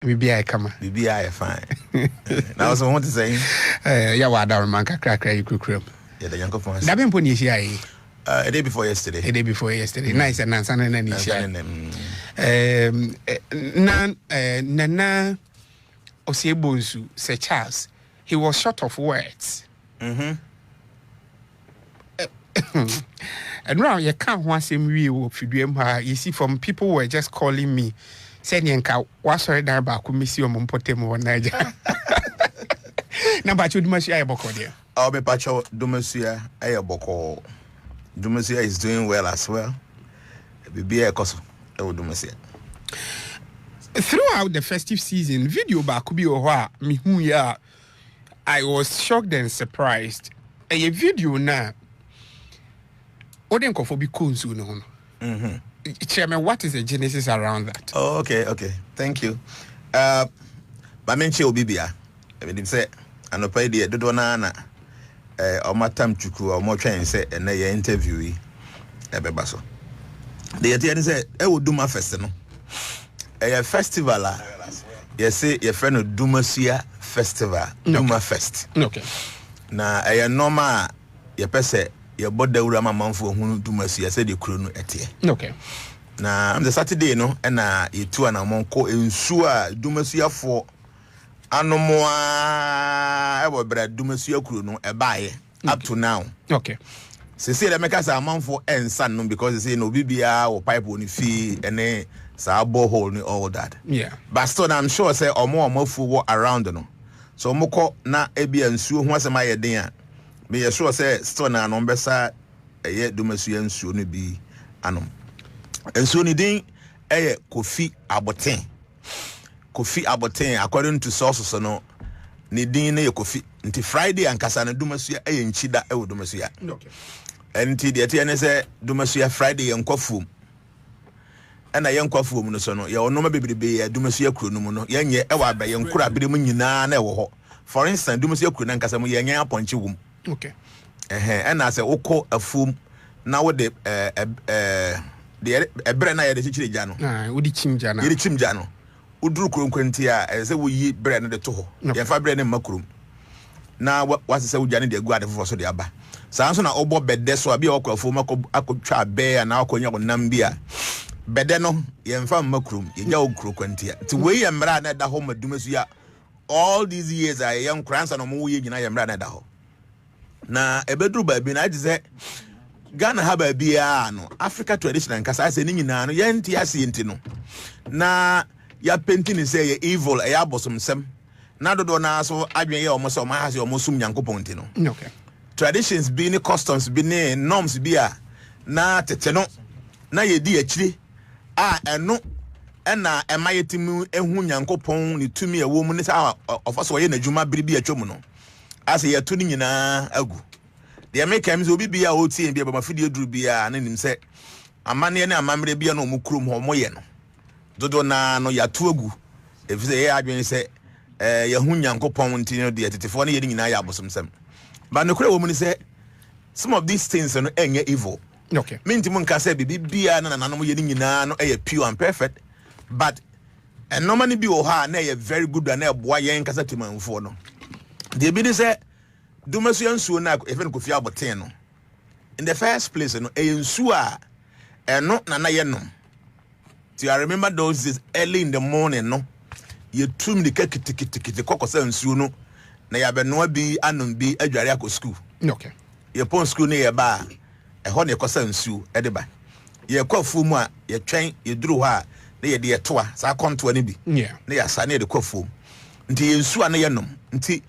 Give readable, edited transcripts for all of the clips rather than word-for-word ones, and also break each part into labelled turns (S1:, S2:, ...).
S1: BBI kama.
S2: BBI fine. Now so what to say?
S1: Ya wada man kakra you kukrem.
S2: Yeah, the young couple.
S1: Da ben poni hia
S2: a day before yesterday.
S1: A day before yesterday. Nice and nansa na ni hia. Nana Osiebonsu Sir Charles, he was short of words.
S2: Mhm.
S1: And now you can't want him real you see from people were just calling me saying Yanka what's sorry that back miss you Mompotemo Niger. Number 2 Dumasia Boko there.
S2: I'll be Pacho Dumasia Ayaboko. Dumasia is doing well as well. Be a cost of Dumasia.
S1: Throughout the festive season, video back be me who ya I was shocked and surprised. A video now. Odenko for be kunsu no. Chairman, what is the genesis around that?
S2: Oh, okay. Thank you. My mention will be there. I mean, say, and pay the Dodona, or my time to or more train say, and they interview Ebebaso. The idea said, I will do my festival. A festival, you say, your friend of Dumasia Festival, Duma Fest.
S1: Okay.
S2: Now, I am normal, your person. Your body urama manfo hunu Dumasia said the crew no etie.
S1: Okay.
S2: Na on the Saturday no na yetu ana monko ensu a Dumasia for anomoa e bra Dumasia crew no e baaye up to now.
S1: Okay.
S2: Say the make us a manfo ensan no because they say no bibia or pipe on fee ene sa borehole ni all that.
S1: Yeah.
S2: But still I'm sure say omo fu around no. So moko na ebi ensu ho asema ye den a me sure say still na no besa eye Dumasia nsuo no bi anom nsuo ni din eye Kofi Aboten according to sources no ni din na ye Kofi nti Friday ankasa na Dumasia eye nchida e wo Dumasia
S1: okay
S2: enti de tie ne say Dumasia Friday ye nkwafuom ana ye nkwafuom no so no ye onoma bebrebe ye Dumasia kuro no mu no ye nye e wa ba ye nkura bere mu nyina na e wo ho for instance Dumasia kuro na ankasa mu ye nya aponche wum.
S1: Okay.
S2: And I say, Oko a foom now with the bread na the chichi jano.
S1: Udi chimjana.
S2: Yidi chimjano. Udru Quentia, as say we eat bread and the toho. Ya fa bread and macrum. Now what say we jani de guard for so the abba. Samson na obo bed so abi okwa foma akọ twa bear na akonya nambia. Bedeno ye mfa macrum ye ja okro Quentia. Ti we ye mra na da home Dumasia all these years I young crans and omo ye nyina ye mra na da ho. Na ebedru baabi na ajize Ghana ha baabi no Africa tradition and kasa ase ni nyina no ye nti ase nti no na ya painting ni say ye evil e ya bosom sem na dodo na so adwen ye omo ma ha se omo sum nyankopon nti no.
S1: Okay.
S2: Traditions bi ni customs bi ni norms bi a na tete no na ye di akire a eno na emayetimu ehu nyankopon ni tumi e wo mu ni sa ofaso ye na djuma biribi atwom no as ye to ni nyina agu de make am so bibia o tie bia ba mafidi eduru bia na nim se amane na amamre bia no omukrom ho moye no dodo na no ya to agu efise ye adwen se ye hu nyankopon nti no de tetefo na ye nyina ya abosomsem ba no kure wo mu ni se some of these things no enye evil.
S1: Okay.
S2: Minti mun ka se bibia na nanom ye nyina no eye pure and perfect but and normally bi o ha na ye very good and e boa ye nkasa timanfo no. The evidence say Dumasia nsuo na even Kofi Aboten no in the first place no e nsuo a no na ye no. So I remember those days early in the morning no you tum the kitikiti kokosa nsuo no na ya be no bi anom bi adware akọ school.
S1: Okay.
S2: Ye pon school na ye ba e ho na kosa nsuo e de ba ye kwafu mu a ye twen ye duru ho a na ye de toa sa kontoa ne bi.
S1: Yeah.
S2: Na ya sa na ye de kwafu nti ye nsuo na ye nom nti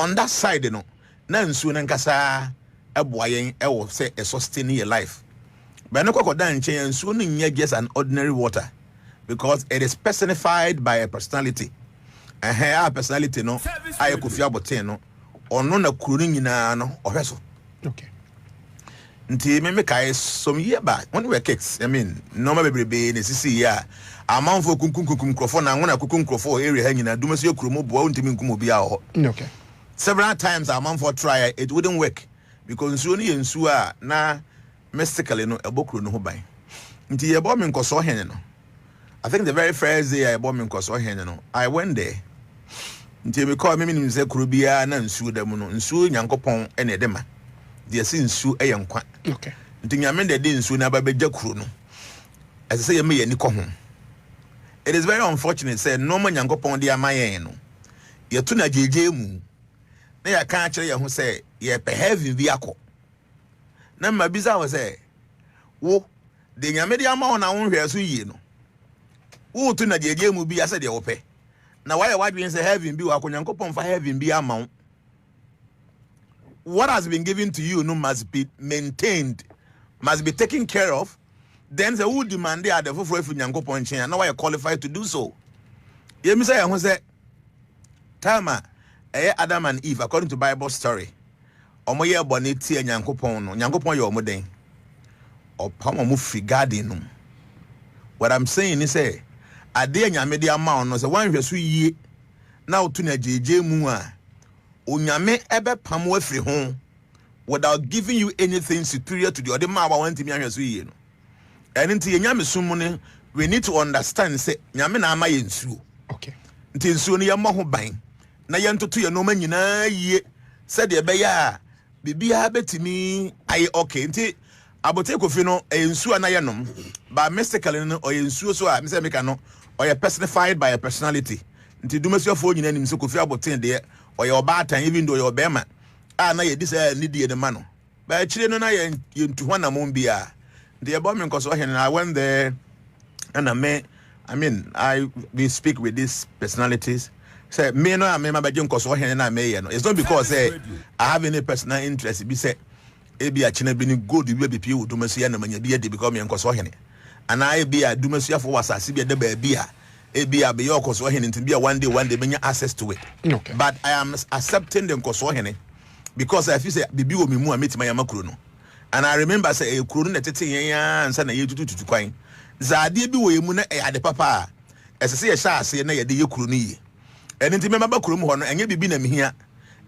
S2: on that side no na nsuo na nkasa eboa yen e wo say e sustain your life but no kokoda nchen nsuo no nya just an ordinary water because it is personified by a personality and her personality no aye Kofi Aboten no ono na kuro nyina no ohweso.
S1: Okay.
S2: Nti me kai some year back when we were kids, I mean normal bebrebe na sisi ya amanfo kunkunkunkum krofo na ngona kunkunkrofo area ha nyina Dumasia kuro mo boa ntimi nkum obi a ho.
S1: Okay.
S2: Several times our man for try it wouldn't work because nsuo ni nsuo a na mystically no ebokro no ho ban nti ye bo me nkoso hene no I think the very first day I bought me because I went there. Until we call me in the Kurubia and sue them on sue Yankopon and Edema. They sin sue a young quan.
S1: Okay.
S2: Until Yamen they didn't soon about Jakruno. As I say, me and Nico home. It is very unfortunate, said no man Yankopon de Amayeno. Yatuna JJ Moon. They are can't tell you who say, ye heavy vehicle. Number bizarre was say, wo, the Yamedia Mon, I won't hear so ye no. Who to na JJ will be as a deal pay. Now, why white beings having be a Yankopon for having be amount? What has been given to you no must be maintained, must be taken care of. Then the who demand they are the for Yankopon chain, and now I are qualified to do so. You may say, I was say, Tama, Adam and Eve, according to Bible story. Omoye boniti e Nyankopon no. Nyankopon ye omoden. Opama mu free garden. What I'm saying is say ade nyame de ama no say wan hweso yie na otu na jeje mu a onyame ebe pam afri ho without giving you anything superior to the other man want me ahweso yie no. And nti nyame sum ne we need to understand say nyame na ama ye nsuo.
S1: Okay.
S2: Nti nsuo ne ye mo ho ban na ye ntoto ye no ma nyina yie said de be ya bibia betimi aye okay nti abote kofi no ensuo na ye nom ba mystically no o ensuo so a me say make no or personified by a personality nti dumasuafo nyina nim se kofi abote de or your batan even though your bema na ye dis need the man no ba chire no na ye ntu hwana mo bia the about me cause I went there and we speak with these personalities. Say me no am me baje nkoso hen na me no. It's not because I have any personal interest. Be say e be a china be ni good be be wo dumasia na manya be dey because me nkoso hen. And I be a dumasia for wasase be dey ba bia e be a be your nkoso hen nti be one day menya access to it.
S1: Okay.
S2: But I am accepting the nkoso hen because I feel say bibi wo me mu a metima ya makro no. And I remember say e kuro no tete yen ansa na ye tutu kwan. Zade bi wo emu na e ade papa. Esese ye sha ase na ye de ye kuro no yi. And inti me maba kurom ho no enye bibi na mehia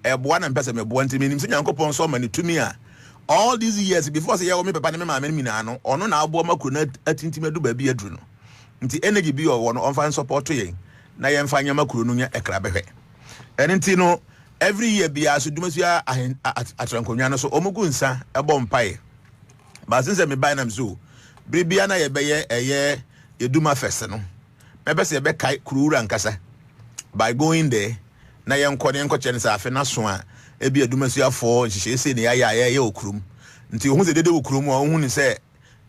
S2: eboa na mpese me boa nti me nim se Nyankopon so mani tumi a all these years before say ye me papa na me ma me na no ono na abo makuro na atinti medu ba bi aduru no nti energy bi wo no onfa support yen na ye mfa nya makuro no nya ekra behwe and inti no every year bi aso dumasia atrankonwa no so omugu nsa ebo mpae ba since me buy na mzo bibia na ye beye eye eduma fest no mebe se be kai kurura nkasa by going there na yenko chen sa afe na so a e bi adumasuafo nhihye se ne ya okurum nti ohun se dede okurum a ohun ni se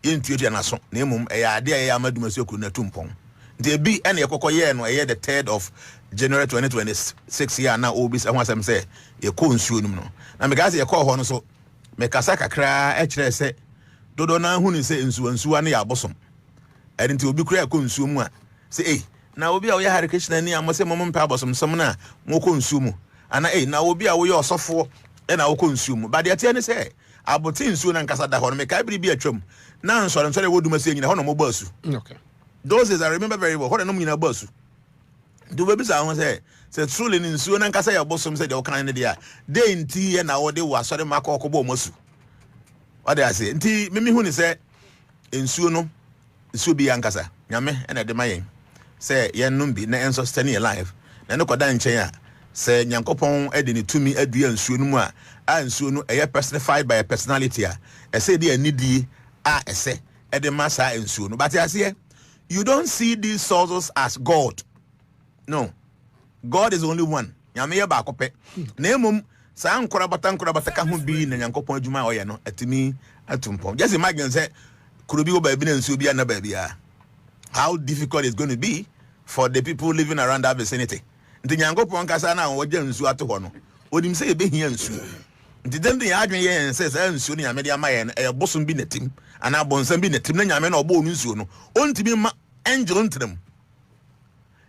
S2: yentuetua na so na emum e ya ade ya amadumasuo okuru na tumpon nti e bi ene yekokoye no e the 3rd of January 2026 year na obi se ho asem se ye ko nsuo num no na me ga se ye ko ho no so me kasa kakra e kire se dodo na hu ni se nsuo na ya bosom e nti obi kura ko nsuo mu a se na obi a wo ya Krishna ni amose mom mpa abosom som na nwoko nsumu ana na obi a wo ya osofo na woko nsumu ba de atia ne se abote nsuo na nkasa da ho no me kai biri bi atwam na nsore wodumase nyina ho no mo basu.
S1: Okay.
S2: Those days I remember very well. Ho no nyina basu do be bisa ho se truly ni nsuo na nkasa ya bosom se de wo kan ne de a de nti ye na wo de wo asore maka okobo mosu what they say nti mimi hu ni se nsuo no nsuo bi yankasa nyame na de mayen say yen numbi na enso stay alive na no koda nchen a say Nyankopon ede ne tumi adua nsuo no mu a nsuo no eye personified by a personality a say dey anidi a ese ede masa nsuo no but here you don't see these sources as God. No, God is only one. Nyame ye ba kope na emum sa ankora bata ka ho bi na Nyankopon adwuma oye no atimi atumpon. Just imagine say kurobi wo ba bi na nsuo bi na ba bia, how difficult it's going to be for the people living around that vicinity. Nti Nyankopon kasa na wogya nsuo ato ho no odim say ebe hia nsuo nti dem de adwen ye say say nsuo ne Nyame de amaye no e bosom bi netim ana bonsam bi netim na Nyame na obo nsuo no ontimi ma angel ntram.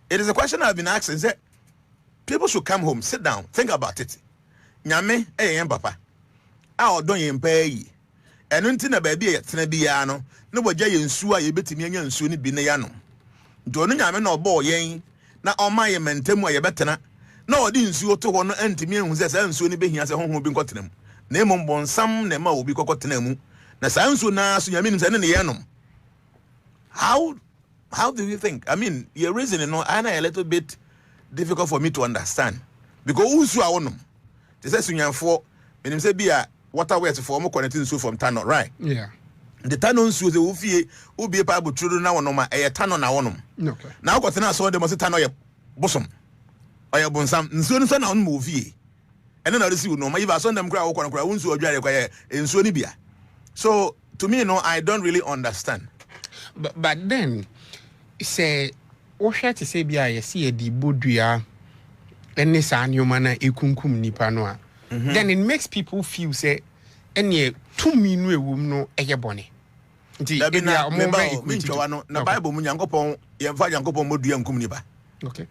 S2: It is a question I've been asking. Say people should come home, sit down, think about it. Nyame yen papa a odon yen pay eno nti na ba bia yetena bia no ne bogya yen nsuo a yebetimi anya nsuo ne bi ne ya no do no Nyame na obo yen na oma ye mentamu a yebetena na odi nsuo to ho no antimi ehun se sa nsuo ne behia se honhom bi nkotena mu na emom bonsam na ma obi kokotena mu na sa nsuo na so Nyame nim se ne yenom. How How do you think? I mean, your reasoning, no, and a little bit difficult for me to understand. Because who's you are one? They say Sunyan for, and say be a waterways for more connecting so from Tano, right?
S1: Yeah.
S2: The Tano so the Ufi will be a pable children now on my a Tano now on them.
S1: Okay.
S2: Now, got an answer, they must Tano your bosom or your bonsam, and soon son on movie. And then I see no, my son them cry, or cry, wounds or dry in Sonibia. So, to me, no, I don't really understand.
S1: But then, say, what shall to say, be I see a debudria. And this annual ekunkum nipanoa. Then it makes people feel say any 2 minute woman no ayaboni.
S2: Na Bible mu Nyankopon yemfa Nyankopon modua nkum nipa.
S1: Okay.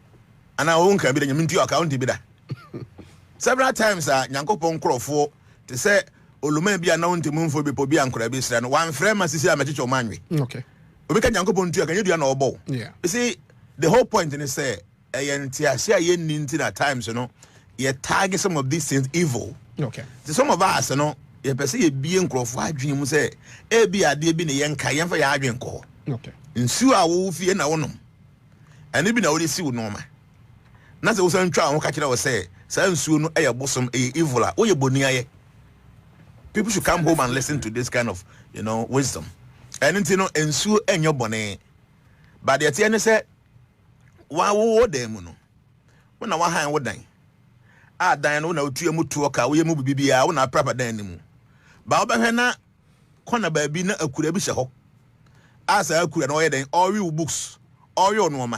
S2: Ana won kan bi da nyamnti account bi da. Several times Nyankopon krofo te say oluma bi ana wonte mu mfo bi po bi ankora bi sra no wan frɛ ma sisi amechicho manwe.
S1: Okay.
S2: Obi ka Nyankopon tu kan yedua na obo.
S1: Yeah.
S2: You see the whole point in say at times, you know, you target some of these things evil.
S1: Okay.
S2: So some of us, you know, you perceive a being crop, I dream, say, a be a dear being a young Kayan for your drink call.
S1: Okay.
S2: And so I will fear no one. And even already see with Norma. Not the same trial, catch it, I say, so soon a bosom a evil, or your bonia. People should come home and listen to this kind of, you know, wisdom. And you know, ensue and your bonnet. But the attorney said, wa wo dem no wona wa han wo dan a dan no na otua mu tuo ka wo yemu bibia wo na prapa dan ni mu ba wo behwe na kona ba bi na akura bi hye ho asa akura na wo ye dan all real books all your no ma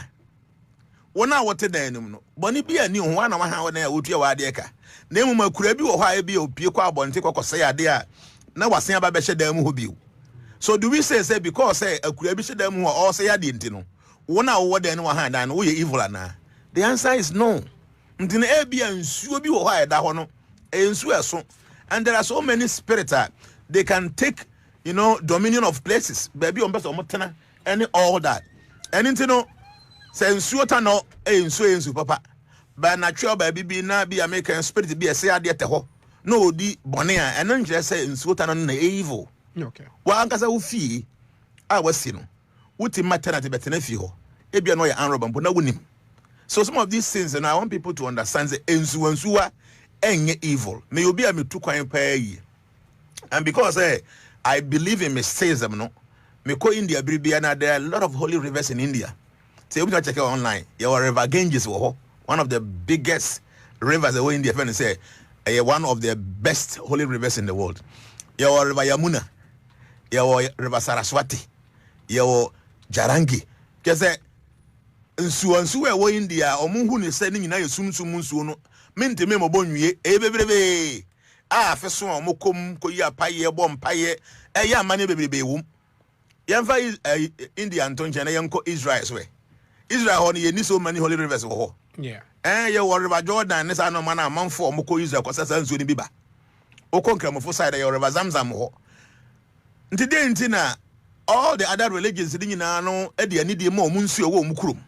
S2: wona wote dan ni mu no boni bi ani ho wa na wa han wo dan a wotua wa ade ka na mu akura bi wo ho a bi opie kwa abonte kokose ade a na wasen aba be hye dan mu ho bi. So do we say because say akura bi hye dan mu ho all say ade nti no one hour then one hand and we evil na? The answer is no. Until and so be why that one and there are so many spirits they can take, you know, dominion of places, baby on best of and all that. And you know, say so no so papa. But natural baby be na be American spirit be a say ho. No di bonia and then just say so no evil.
S1: Okay.
S2: Well, Ankasa ufi I was seen. Wuti maternity betene fi ho ebia no ya anroba mpo na wonim. So some of these things and I want people to understand the ensuwa enye evil me obi a metu kwan pa yi. And because I believe in mysticism, no me ko India bibia na there are a lot of holy rivers in India. So you can check it online. Your river Ganges one of the biggest rivers in India, friend say one of the best holy rivers in the world. Your river Yamuna, your river Saraswati, your Jarangi. Kese nsuansu e wo India omunhu ne se ni nyina yesumsum nsuo no mente me mobonwie bebrebe afeso omokom koyi apaye bompaye ya amane bebrebe wum yemfa India ntonche na yenko Israel so Israel ho ne yeni so many holy rivers ho.
S1: Yeah.
S2: Ye wo river Jordan ne sa no mana amanfo omoko Israel kwasasa nsuo ni biba okonkramofo side ye river Zamzam ho nti de nti na all the other religions di nyina no e de ani de ma omunsuo wo omukrum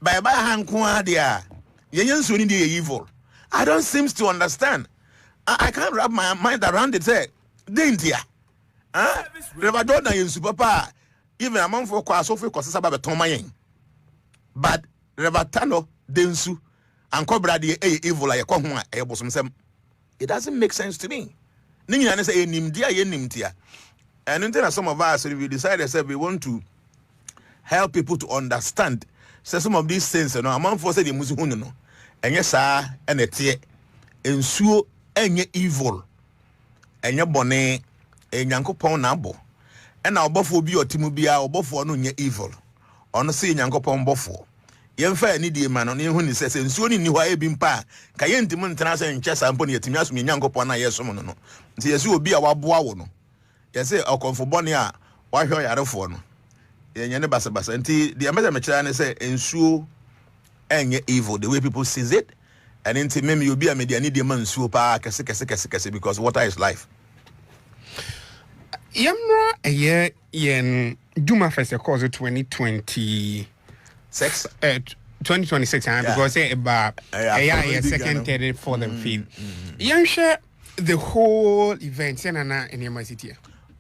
S2: bye hanko adia yenyensuo ni de evil. I don't seem to understand. I can't wrap my mind around it. Say dentia river Jordan yensu papa even among for kwaso fe kwasasa ba beton mayen but river Tano densu ankobra de evil aye ko ho a e bosom sem. It doesn't make sense to me. Ni nyina ne say enimdia ye nimtia. And until some of us, we decided that we want to help people to understand some of these things. You know, among for say the Muslim, no, and yes, sir, and it's and so any evil, and your bonnet, and Yankopon nabo, and our buffo be or Timubia or buffo no evil, on see Yankopon buffo. Young fair needy man on when he says, and soon in New Been Pa, Kayen Timon Trans and Chess and Pony Timas me Yankopon, yes, no. See, as you will be our boawono. Yes, I'll come for Bonia. Why are you for no? Yan basa basa. And the American say, ensure any evil the way people sees it. And into maybe you'll be a media need man super because water is life.
S1: Yamra a year yen Duma first course 2026 2026 because about a second third for them feed. Yan share the whole event in your city.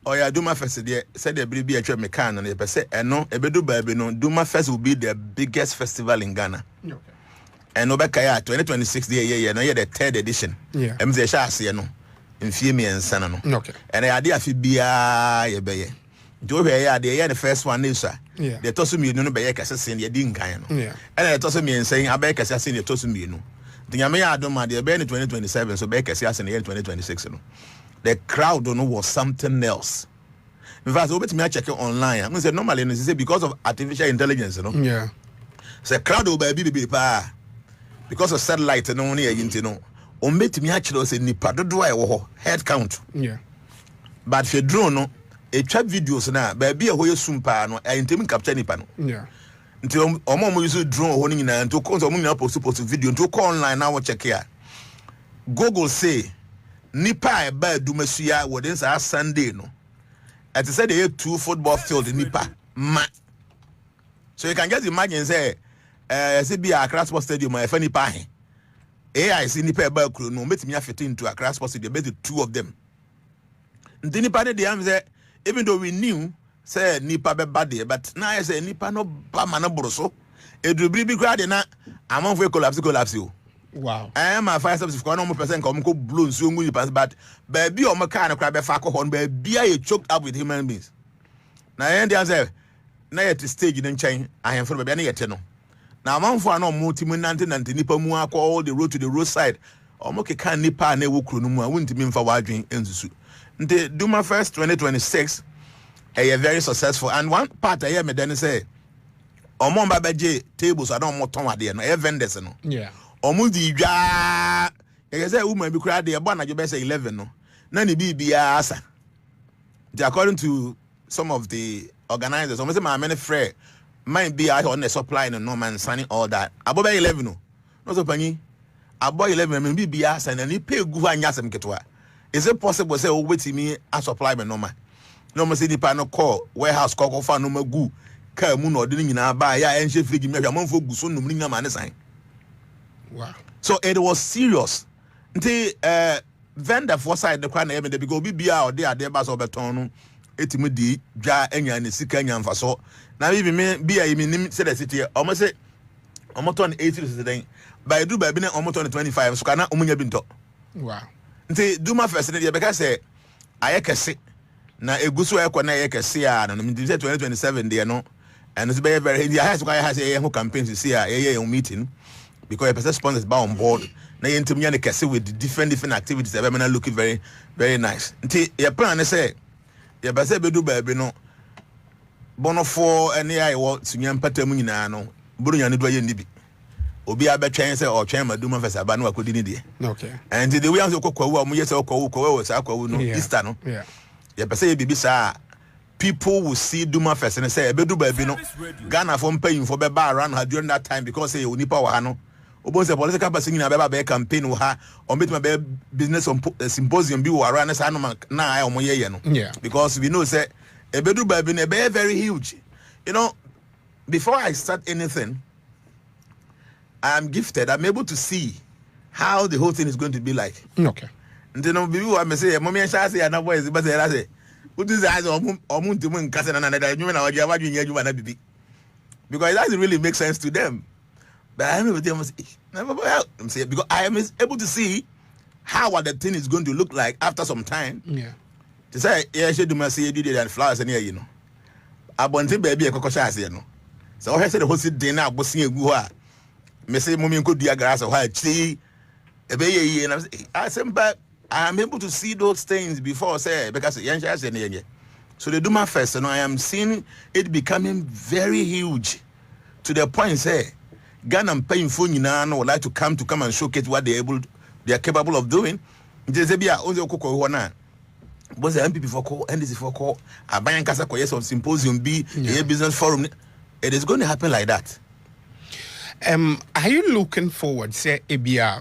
S2: Oh yeah, Duma Fest there said there be a trip mekan and they say no ebedu baby no Duma Fest will be the biggest festival in Ghana.
S1: Okay.
S2: And Obekaya 2026 yeah no yeah the 3rd edition.
S1: Yeah.
S2: MZ sha ase no. Mfie me ensana no.
S1: Okay.
S2: And I ade afi bia ye beye. Do we ya the first one is
S1: yeah.
S2: The tosu mi no beye kase sen ye di nkan no.
S1: Yeah.
S2: And the tosu mi ensen abe kase sen ye tosu mi no. The nyame ya adoma de be in 2027 so be kase ase in 2026 no. The crowd don't know was something else. In fact, over to me I check it online. I'm gonna say normally they say because of artificial intelligence, you know.
S1: Yeah.
S2: So crowd will be pa because of satellite no near you know. On met me actually say nipa do head count.
S1: Yeah.
S2: But if you drone no, a trap videos na baby a hoye sumpa no I intemi capture nipa no.
S1: Yeah.
S2: Until omo use drone ho ni na to cause omo na post video to call online now check here. Google say nipa e ba dumasua within Sunday no. As I said, they had 2 football fields in Nipa. So you can just imagine, say, be a Accra Sports Stadium, if any pie. AI see Nipa Bakru, no, make me have 15 to Accra Sports Stadium, basically 2 of them. And then Nipa, the answer, even though we knew, say, Nipa be bad, but now I say, Nipa no Bamana Broso, it will be crowded now. I'm on for collapse.
S1: Wow.
S2: I am a 5 subs for 1% come go blown so good pass, but baby or mechanic crab a faco horn, baby, I choked up with human beings. Now, I answer, now at the stage in chain, I am for any eternal. Now, I'm on for no multi-minantin and Nipa Mua all the road to the roadside. Or moke can Nipa and Ewu Krunuma, I wouldn't mean for watching in the The Duma Fest 2026, a very successful. And one part I hear me then say, Omon Baba J tables, I don't more Tom at the end, vendors.
S1: Yeah.
S2: Omudi dwa you say woman be crowd there born at you say 11 no na ni bibia asa according to some of the organizers some say my many free might be out on the supply no man signing all that about 11 no so pani about 11 me bibia asa na ni pay gu anya sem ketwa is it possible say o wait me a supply me normal no mo say di pa no call warehouse call fa no magu ka mu no de nyina ba ya enhye frigi me hwa manfo gu so num ni nyama ne sign.
S1: Wow.
S2: So it was serious. Until vendor for side the crown because BBA or there bas over ton etimudi ja enya ne sika nya mfa so. Na bi me bia yimi say the city almost say almost on 80 then by do by be almost on 25 so kana omunya bi nto.
S1: Wow.
S2: Until Duma Fest dey because say ayekese na egusu ekọ na ayekese a na 2027 there no and it's very very has a campaign to see a meeting. Because a person sponsors is on board. Now you intimi and kese with different activities. Everyone looking very, very nice. Until your plan say, your base be do baby no. Bono for any I want to nyam patemu nyina no. Buru nyane do yendi bi. Obi abetwen say or twen maduma fesa ba no akodi ni de.
S1: Okay.
S2: And the way am say kokwawu am yese kokwawu say akwawu no Easter no.
S1: Yeah.
S2: Your base bibi sa people will see Duma Fest and say ebedu baby no. Ghana for paying for be bar around her during that time because say onipa wa ha no. Obose political person in a campaign or ha or meet my business on symposium be around us na
S1: yeah,
S2: because we know say a bedu baby very huge. You know, before I start anything, I'm gifted. I'm able to see how the whole thing is going to be like.
S1: Okay.
S2: And you know, people I may say, mommy and say and voice, but I say, what is the eyes of moon to moon cousin and another human or you because it doesn't really make sense to them. But I know they must never help them say because I am able to see how the thing is going to look like after some time.
S1: Yeah.
S2: To say, yeah, she do my say did and flowers and here, you know. I want to baby a cocoa you know. So I said the whole dinner was seeing who are. Me say mommy could be a grass or white tea. And I said, but I'm able to see those things before say because young and so they do my first and I am seeing it becoming very huge to the point say Ghana paying for Jnana would like to come and showcase what they are capable of doing. There's a be only okoko wana. But the MPP for call, NDC for call, a bank casa some symposium B, a business forum. It is going to happen like that.
S1: Are you looking forward, say Ebia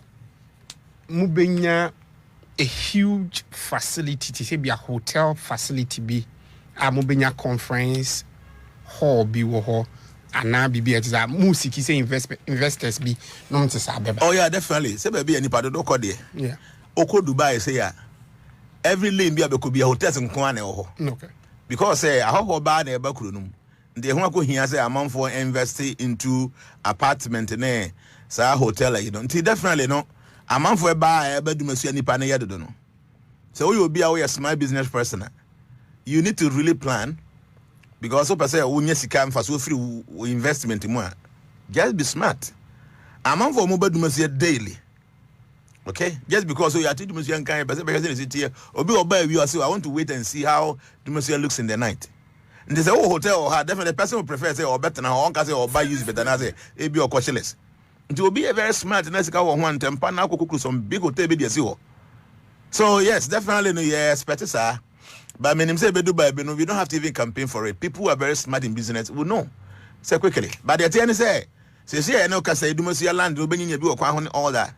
S1: Mubenya a huge facility to say be a hotel facility be a Mubenya conference hall be wo and now be at that music say investors be no to say
S2: oh yeah definitely say baby any part do ko there
S1: yeah
S2: oko Dubai say ya every lane be could be a hotels in Kwane or
S1: Okay.
S2: because I hope bad a backroom. The Honako here say amount for investing into apartment in a hotel, you don't definitely no amount for a buy a bedroom any panel yet don't know. So you'll be a smart business person. You need to really plan because so say when you come for so free investment in more. Just be smart. Amount for mobile daily. Okay, just because you are teaching Monsieur kind of person is here, or be obey you are so I want to wait and see how the Monsieur looks in the night. And they say, oh, hotel or definitely the person who prefers say or better now, or say or buy use better than I say, it be or cautious. It will be a very smart and nice car one time, now cook some big hotel be so yes, definitely no yes, better sir. But I mean, say we don't have to even campaign for it. People who are very smart in business will know. Say quickly. But the thing say I know can say do Monsieur land will be in your all that.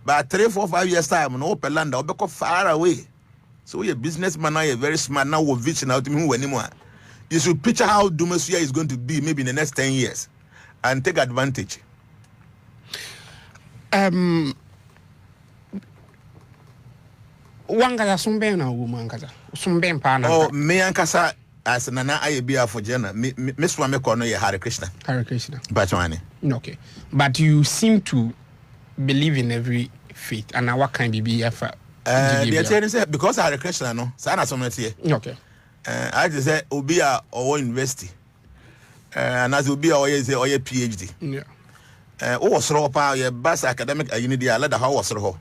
S2: But 3, 4, 5 years time, no open land, I'll be far away. So you're a businessman now, you're very smart now, we're vision out to me anymore. You should picture how Dumosia is going to be maybe in the next 10 years and take advantage.
S1: Wangada sumbe na woman kaza. Sumbe pana.
S2: Oh, me ankasa as Nana Ayebiafo Jnana, Miss Wame Kono ye Hare Krishna.
S1: Hare Krishna.
S2: Bachwani.
S1: Okay. But you seem to believe in every faith and what kind of be effort?
S2: Because Hare Krishna no, sana someti.
S1: Okay.
S2: I just say Obia or university. And as Obia or ye PhD.
S1: Yeah.
S2: Was raw power ye bas academic unity, I let the house raw.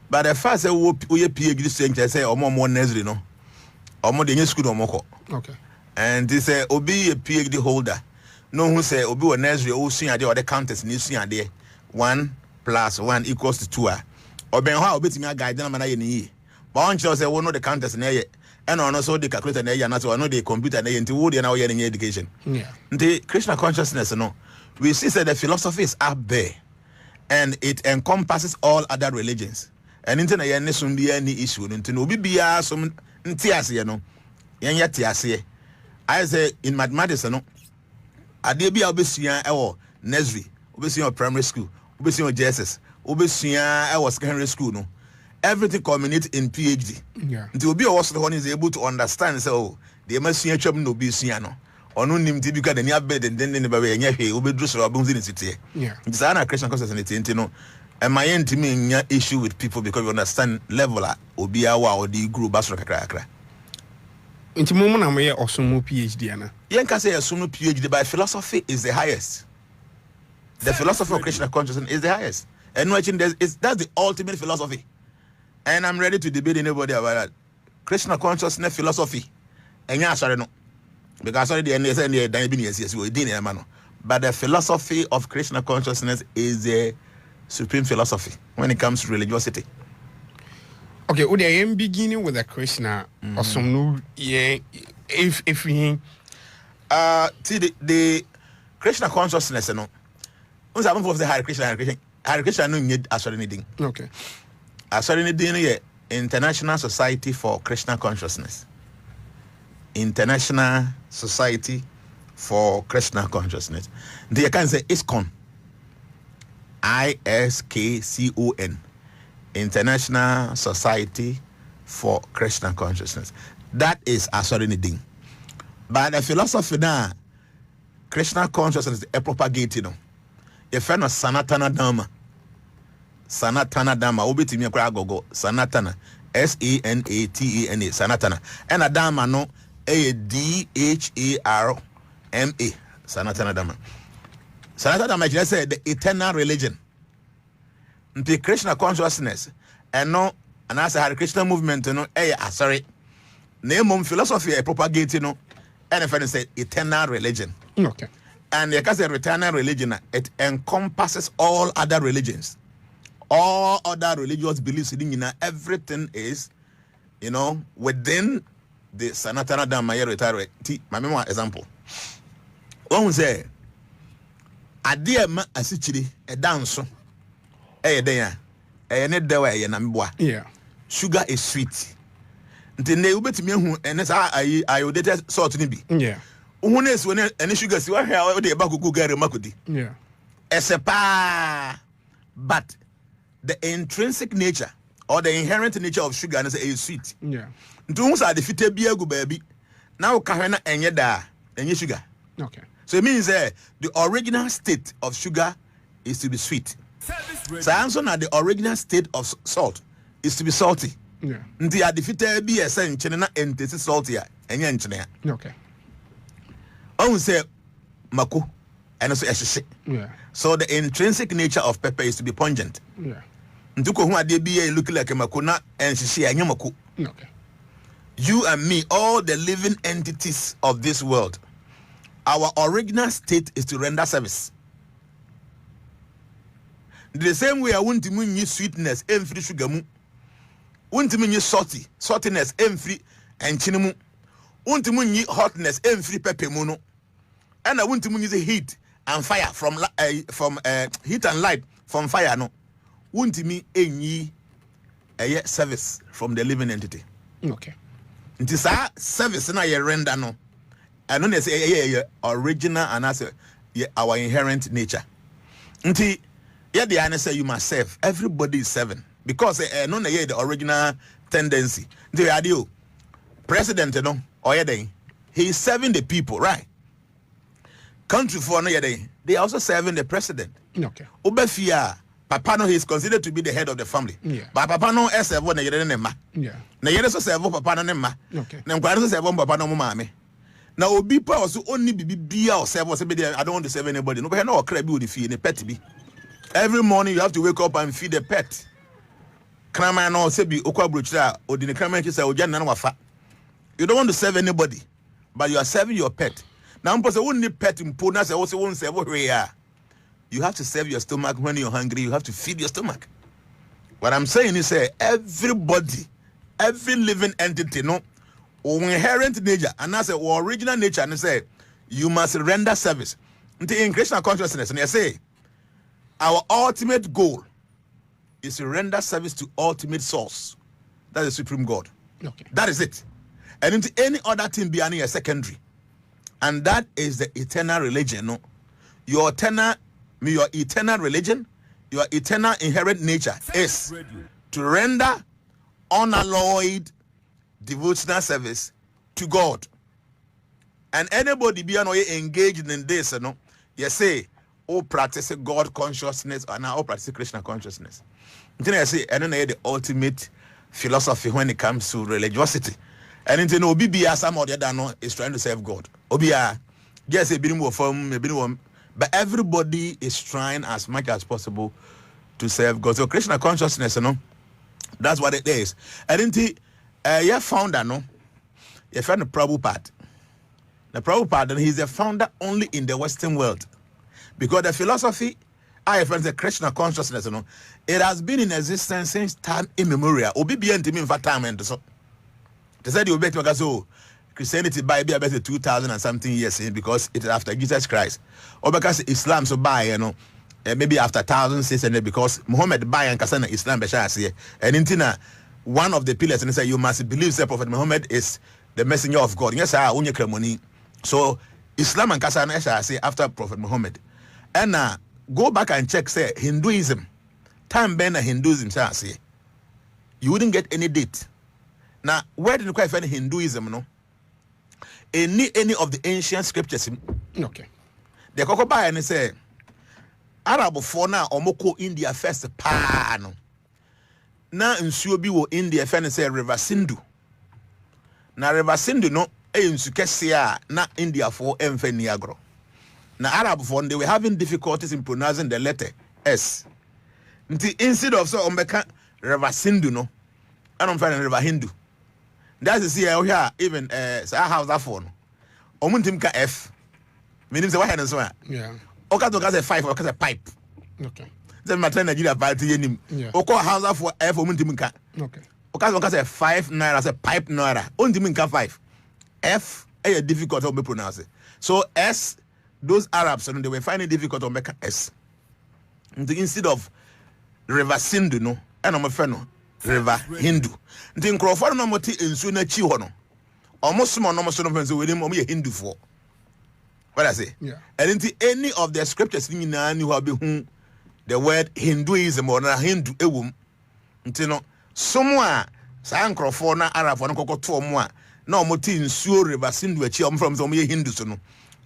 S2: But the first we PhD saying say or more nursery no. Or more than school or more.
S1: Okay.
S2: And they say Obi a PhD holder. No who say Obi a nursery or senior or the countess in senior there. 1 + 1 = 2. Or ben how bit me a guide na ye. But on say one know the countess na ye. And also the calculator na ye and so know the computer na ye into wood now in education.
S1: Yeah.
S2: The Krishna consciousness no. We see that the philosophy is up there and it encompasses all other religions. And internet ye ne some be any issue into no be some ntiase no. Yen ye tiase. I say in mathematics no. Ade bia obesua e nursery, obesua primary school, obesua JSS, obesua e secondary school no. Everything culminates in PhD.
S1: Yeah.
S2: Until be also the one is able to understand say oh, they must see a chum no be no. Or no nim typical the near bed and then the baby and ye will be dressed or bones in the city.
S1: Yeah.
S2: It's an Christian consciousness, you know. And my end to me issue with people because you understand level obi awa or the group basro kakra.
S1: Into moment I'm here also more PhD ana.
S2: You can say assume PhD, but philosophy is the highest. The philosophy of Krishna consciousness is the highest. And watching that's the ultimate philosophy. And I'm ready to debate anybody about that. Krishna consciousness philosophy. And yeah, sorry no. Because sorry the NSA but the philosophy of Krishna consciousness is the supreme philosophy when it comes to religiosity.
S1: Okay, I am beginning with a Krishna or some new yeah if we
S2: see the Krishna consciousness no. What's happened for the Hare Krishna no need actually anything.
S1: Okay.
S2: Actually anything International Society for Krishna Consciousness. International Society for Krishna Consciousness. They can say ISKCON. ISKCON. International Society for Krishna Consciousness. That is actually anything. But the philosophy now, Krishna consciousness is propagating. If you know Sanatana Dharma, Sanatana Dharma, obitimi akwa gogo Sanatana, SANATENA, Sanatana. And a Dharma no, DHARMA, Sanatana Dharma. Sanatana Dharma is say the eternal religion. The Krishna consciousness, and no, and as a Hare Krishna movement, no, sorry, name philosophy propagating, no, and if I say eternal religion.
S1: Okay.
S2: And because the eternal religion, it encompasses all other religions. All other religious beliefs in everything is, within the Sanatana Dharma retire. My memoir example. One say, a dear ma asichiri a dance. Yeah. Sugar is sweet. Until they will bet me who and that's I would sort to be.
S1: Yeah.
S2: Who knows when any sugar see what they about go get a makudi.
S1: Yeah.
S2: As a pa, but the intrinsic nature or the inherent nature of sugar and say is sweet.
S1: Yeah.
S2: Nti are defeated be a good baby. Now kahena enye da enye sugar.
S1: Okay.
S2: So it means the original state of sugar is to be sweet. So also now the original state of salt is to be salty.
S1: Yeah.
S2: Nti are defeated be a sen chenena entesi salty enye nchene.
S1: Okay.
S2: On say mako and also eshye.
S1: Yeah.
S2: So the intrinsic nature of pepper is to be pungent.
S1: Yeah.
S2: Ntuko hu ade bi look like a mako na enhye enye mako.
S1: Okay.
S2: You and me, all the living entities of this world, our original state is to render service. The same way I want to mean sweetness, free sugar mu. Want to mean saltiness, free and chinimu. Want to mean hotness, free pepper mono. And I want to mean heat and fire from heat and light from fire no. Want to mean any service from the living entity.
S1: Okay.
S2: Nti sa service na ye render no. And no say original and as our inherent nature. Nti yeah the answer say you must serve. Everybody is serving because no na the original tendency. Nti adio president no or he is serving the people, right? Country for no they are also serving the president.
S1: Okay.
S2: Obefia Papa no he is considered to be the head of the family.
S1: Yeah.
S2: But Papa no serve na yere ne ma.
S1: Yeah.
S2: Na yere so serve Papa no ne ma.
S1: Okay.
S2: Na nkware so serve Papa no mo maame. Na obi pa also only bibia or serve say I don't want to serve anybody. No be na okra bi o the fie ne pet bi. Every morning you have to wake up and feed the pet. Kraman no say bi okwa brochira odi ne kraman ki say o Jnana na wafa. You don't want to serve anybody, but you are serving your pet. Now mpo say won need pet mpo na say wo say won serve where. You have to serve your stomach when you're hungry. You have to feed your stomach. What I'm saying is, everybody, every living entity, no, inherent nature, and I say, original nature, and I say, you must render service. In Krishna consciousness, and I say, our ultimate goal is to render service to ultimate source. That is Supreme God.
S1: Okay.
S2: That is it. And into any other thing beyond a secondary. And that is the eternal religion, no? Your eternal religion, your eternal inherent nature is to render unalloyed devotional service to God. And anybody be engaged in this, you say, oh, practice God consciousness or now practice Krishna consciousness. Then I say, and then the ultimate philosophy when it comes to religiosity. And then Obibia, some of the other is trying to serve God. Obia, yes, a bit more form, a bit more. But everybody is trying as much as possible to serve God. So Krishna consciousness, that's what it is. And then your founder, your friend Prabhupada. The Prabhupada, he's a founder only in the Western world. Because the philosophy, I find the Krishna consciousness, it has been in existence since time immemorial. Obedient to me for time and so. They said you bet so. Christianity by be about 2,000 and something years because it is after Jesus Christ, or because Islam so by maybe after 1,600 because Muhammad by and Kasana Islam Bashar and intina one of the pillars and say you must believe that Prophet Muhammad is the messenger of God. Yes, I only money. So Islam and Kasana say after Prophet Muhammad, and go back and check say Hinduism, time ben Hinduism say you wouldn't get any date. Now where did you quite find Hinduism no? Any of the ancient scriptures.
S1: Okay.
S2: The Kokoba and say Arab for now omoko India first no. Na nsuo bi wo India fe say River Sindhu. Na River Sindhu no nsu kese a na India for emfe ni agro. Na Arab for they were having difficulties in pronouncing the letter S. Instead of so ombeka River Sindhu no, and I'm finding River Hindu. That's the see here even so house that phone. Omuntim ka F. Meaning say what hand so.
S1: Yeah.
S2: Oka to say 5 or say pipe.
S1: Okay.
S2: Then matter Nigeria party yenim.
S1: Yeah.
S2: Oko house for F omuntim ka.
S1: Okay.
S2: Oka say 5 naira say pipe naira. Omuntim ka 5. F is difficult to pronounce it. So S those Arabs they were finding difficult to make S. Instead of River Sindhu no, and I'm a friend no. River Hindu. The Crawford no moti ensu na chi ho no. Almost small no so no fence we dem Hindu for. What I say?
S1: Yeah.
S2: And into any of the scriptures ni na ni ho be hu the word Hinduism or na Hindu ewum. Nti no somewhere saa nkrofo na arafo no kokoto omo a na omoti nsuo river sindu achi from some Hindus no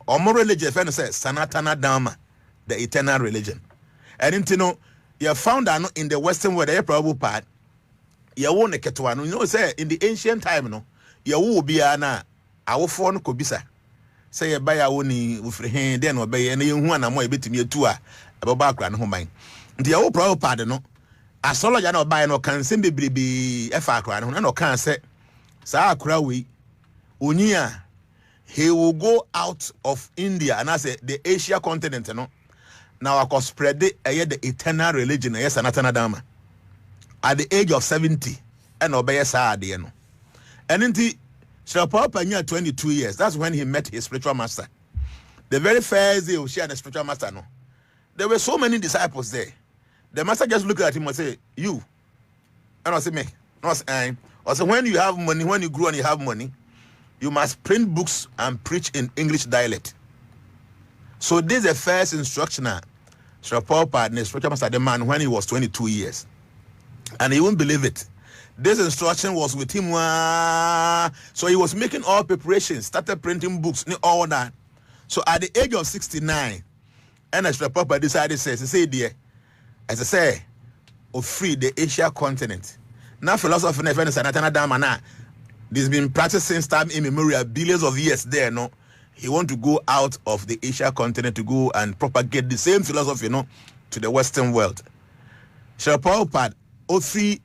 S2: omo religion fe no say Sanatana Dharma, the eternal religion. And into no you found that in the western world the probable part you won a ketwa no, you know say in the ancient time no you will be na awofo no kobisa say ye buy awoni ufri hen den obey na yehu anamo ebetimi atu a eboba akra no ho man nti you probable part no astrologer na buy no kan sem bebrebe efa akra no na kan say sa akra we onia he will go out of India and I say the Asia continent no now I could spread the eternal religion Sanatana Dharma at the age of 70 and obey sa de no and inti Sir Papa 22 years. That's when he met his spiritual master. The very first day he shared the spiritual master no there were so many disciples there. The master just looked at him and say, you and I say me no I say when you have money, when you grow and you have money, you must print books and preach in English dialect. So this is the first instruction. Sir Paul Partner, spiritual master, the man when he was 22 years. And he won't believe it. This instruction was with him. So he was making all preparations, started printing books, all that. So at the age of 69, and Sir Paul decided, say, dear, as I say, free the Asia continent. Now philosophy never is Sanatana Dharma. This has been practiced since time immemorial, billions of years there, no? He want to go out of the Asia continent to go and propagate the same philosophy, to the Western world. Sir Paul Pad, O3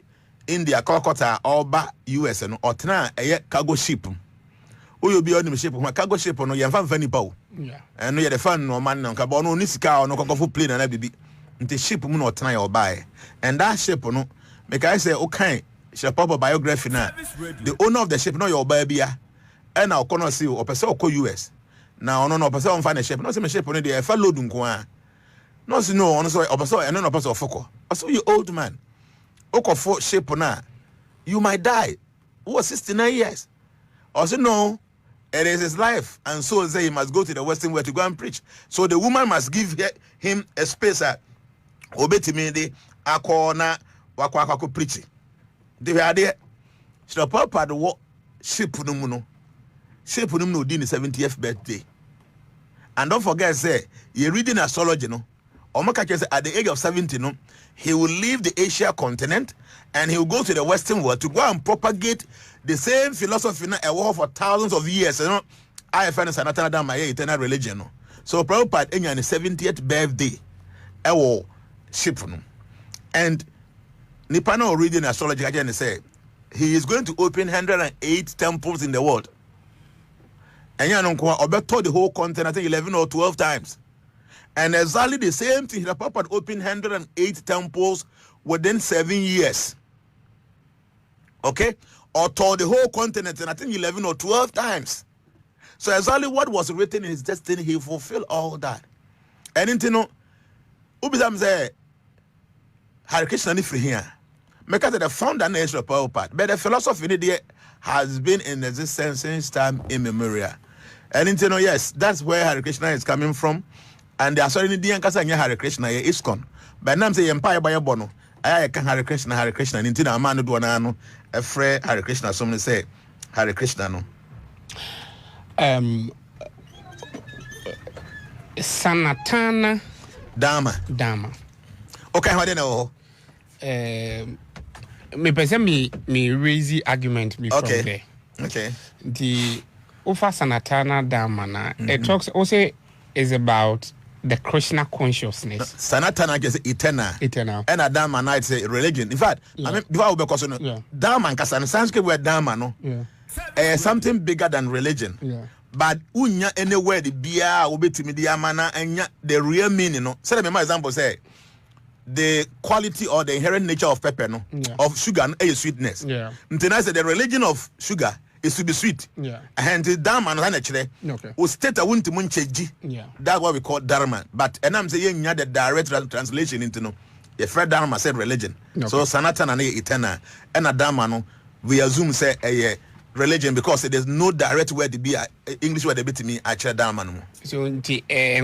S2: India, Calcutta, Alba, US, and Otna, a cargo ship. Who you be on the ship? My cargo ship, no, you have any bow.
S1: Yeah.
S2: And no, you the fun, no man, no carbono, Nisika, no cocoa plane, and every the ship, no, tonight or buy. And that ship, no, make I say, okay. Sir Papa biography now. The owner of the ship, no your baby, and I'll call see or person call US. Now, no, person on find a ship, not some ship on the fellow Dunqua. No, no, on so or person and no person of Foko. I saw you old man. Oko for ship na, you might die. Who was 69 years? Also, no, it is his life, and so say he must go to the Western world to go and preach. So the woman must give him a space at Obetimidi, Akona, Wakwako preaching. They were there. So Papa the what ship no shape no the 70th birthday. And don't forget, say you're reading astrology, no. Omaka say at the age of 70, no, he will leave the Asia continent and he will go to the Western world to go and propagate the same philosophy a war for thousands of years. You know, I find Sanatana Dharma eternal religion. No. So Prabhupada in the 70th birthday, I will ship no. And Nipano reading astrology again say he is going to open 108 temples in the world. And you know, Obeto the whole continent, I think 11 or 12 times. And exactly the same thing, the Papa opened 108 temples within 7 years. Okay? Or told the whole continent, and I think 11 or 12 times. So exactly what was written in his destiny, he fulfilled all that. And you know, Ubizam say, Hare Krishna ni free here. Because the founder nation of Prabhupada, but the philosophy in India has been in existence since time immemorial. And you know, yes, that's where Hare Krishna is coming from. And they are sorry, Indian Kasanya Hare Krishna, ISKCON. But now say Empire by a bono. I can Hare Krishna, and into a man do an a free Hare Krishna. Someone say Hare Krishna no.
S1: Sanatana
S2: Dharma. Okay, how do you know?
S1: Me person me raise the argument me from there.
S2: Okay.
S1: The Ufa Sanatana Dharma na it talks also is about the Krishna consciousness.
S2: Sanatana is eternal. And a Dharma na it's a religion. In fact, I mean before we because Dharma and Kasan Sanskrit word Dharma no. Yeah. Something bigger than religion. Yeah. But unya anywhere the bia obetimi di amana enya the real meaning no. Say me my example say the quality or the inherent nature of pepper, no, of sugar, and sweetness. Yeah. Until I say the religion of sugar is to be sweet. Yeah. And the dharma and actually, we state a wunti muncheji. Yeah. That's what we call dharma. But and I'm saying the direct translation into no. The first dharma said religion. Okay. So sanatana and eternal and a dharma no. We assume say a religion because there's no direct word to be English word to be to me actually dharma no.
S1: So in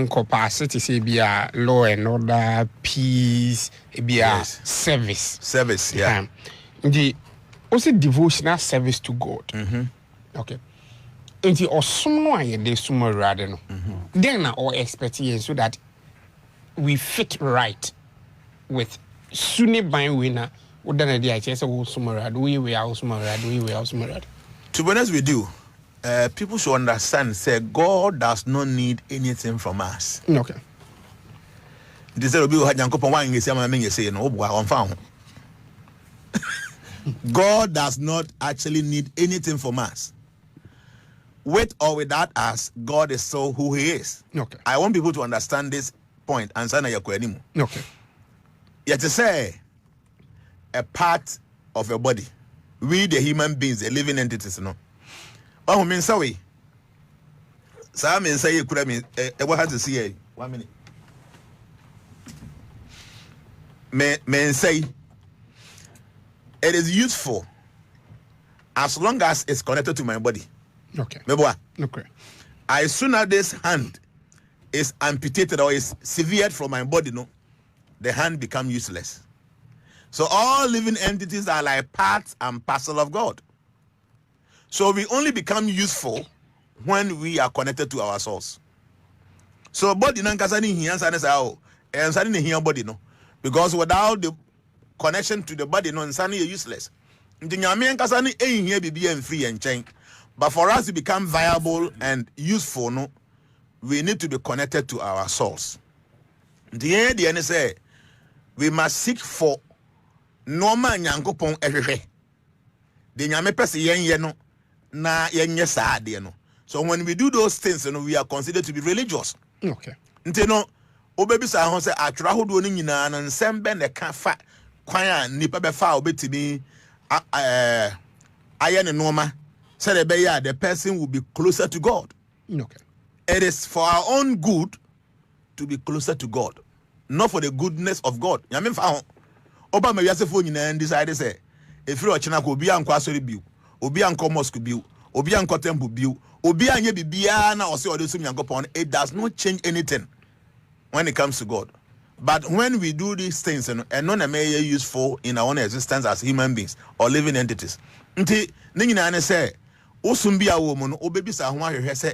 S1: capacity say be a law and order, peace, be a service.
S2: Yeah.
S1: The also devotional service to God. Okay. And the osumo aye de sumo rade no. Then na or expecting so that we fit right with suni by winner. What then the idea say sumo rade we are sumo rade we are sumo rade.
S2: To be honest with you, people should understand. Say God does not need anything from us.
S1: Okay.
S2: They say obi o hajankopon wan ngesi ama me ngesi no obo on fa ho. God does not actually need anything from us. With or without us, God is so who He is.
S1: Okay.
S2: I want people to understand this point. And sana yakwenimo.
S1: Okay.
S2: Yet to say a part of your body, we the human beings, the living entities, no. Oh, mean sorry. Some men say you could have what has to see 1 minute. Men say it is useful as long as it's connected to my body.
S1: Okay.
S2: Okay. As soon as this hand is amputated or is severed from my body, no, the hand becomes useless. So all living entities are like parts and parcel of God. So we only become useful when we are connected to our source. So body nankasani here and here body no, because without the connection to the body, no, and is useless. Free and change. But for us to become viable and useful, no, we need to be connected to our source. The end say we must seek for normal nyankopon ehwehwe. The nyame pese yen no na yen sa ade no. So when we do those things, you know, we are considered to be religious.
S1: Okay.
S2: Nti no obebisa ho say atwra hodo no nyina no nsem be ne ka fa kwan a nipa be fa obetimi aye ne normal. So the person will be closer to God.
S1: Okay.
S2: It is for our own good to be closer to God, not for the goodness of God. I mean, Oba me yase phone and decide say, if you are China, obi anko asori biu, obi anko mosque biu, obi anko temple biu, obi anye bibia na ose odesum yankopon. It does not change anything when it comes to God. But when we do these things, and none may useful in our own existence as human beings or living entities. Nti ninyi say. Osumbia woman obebisa ho ahwehwe se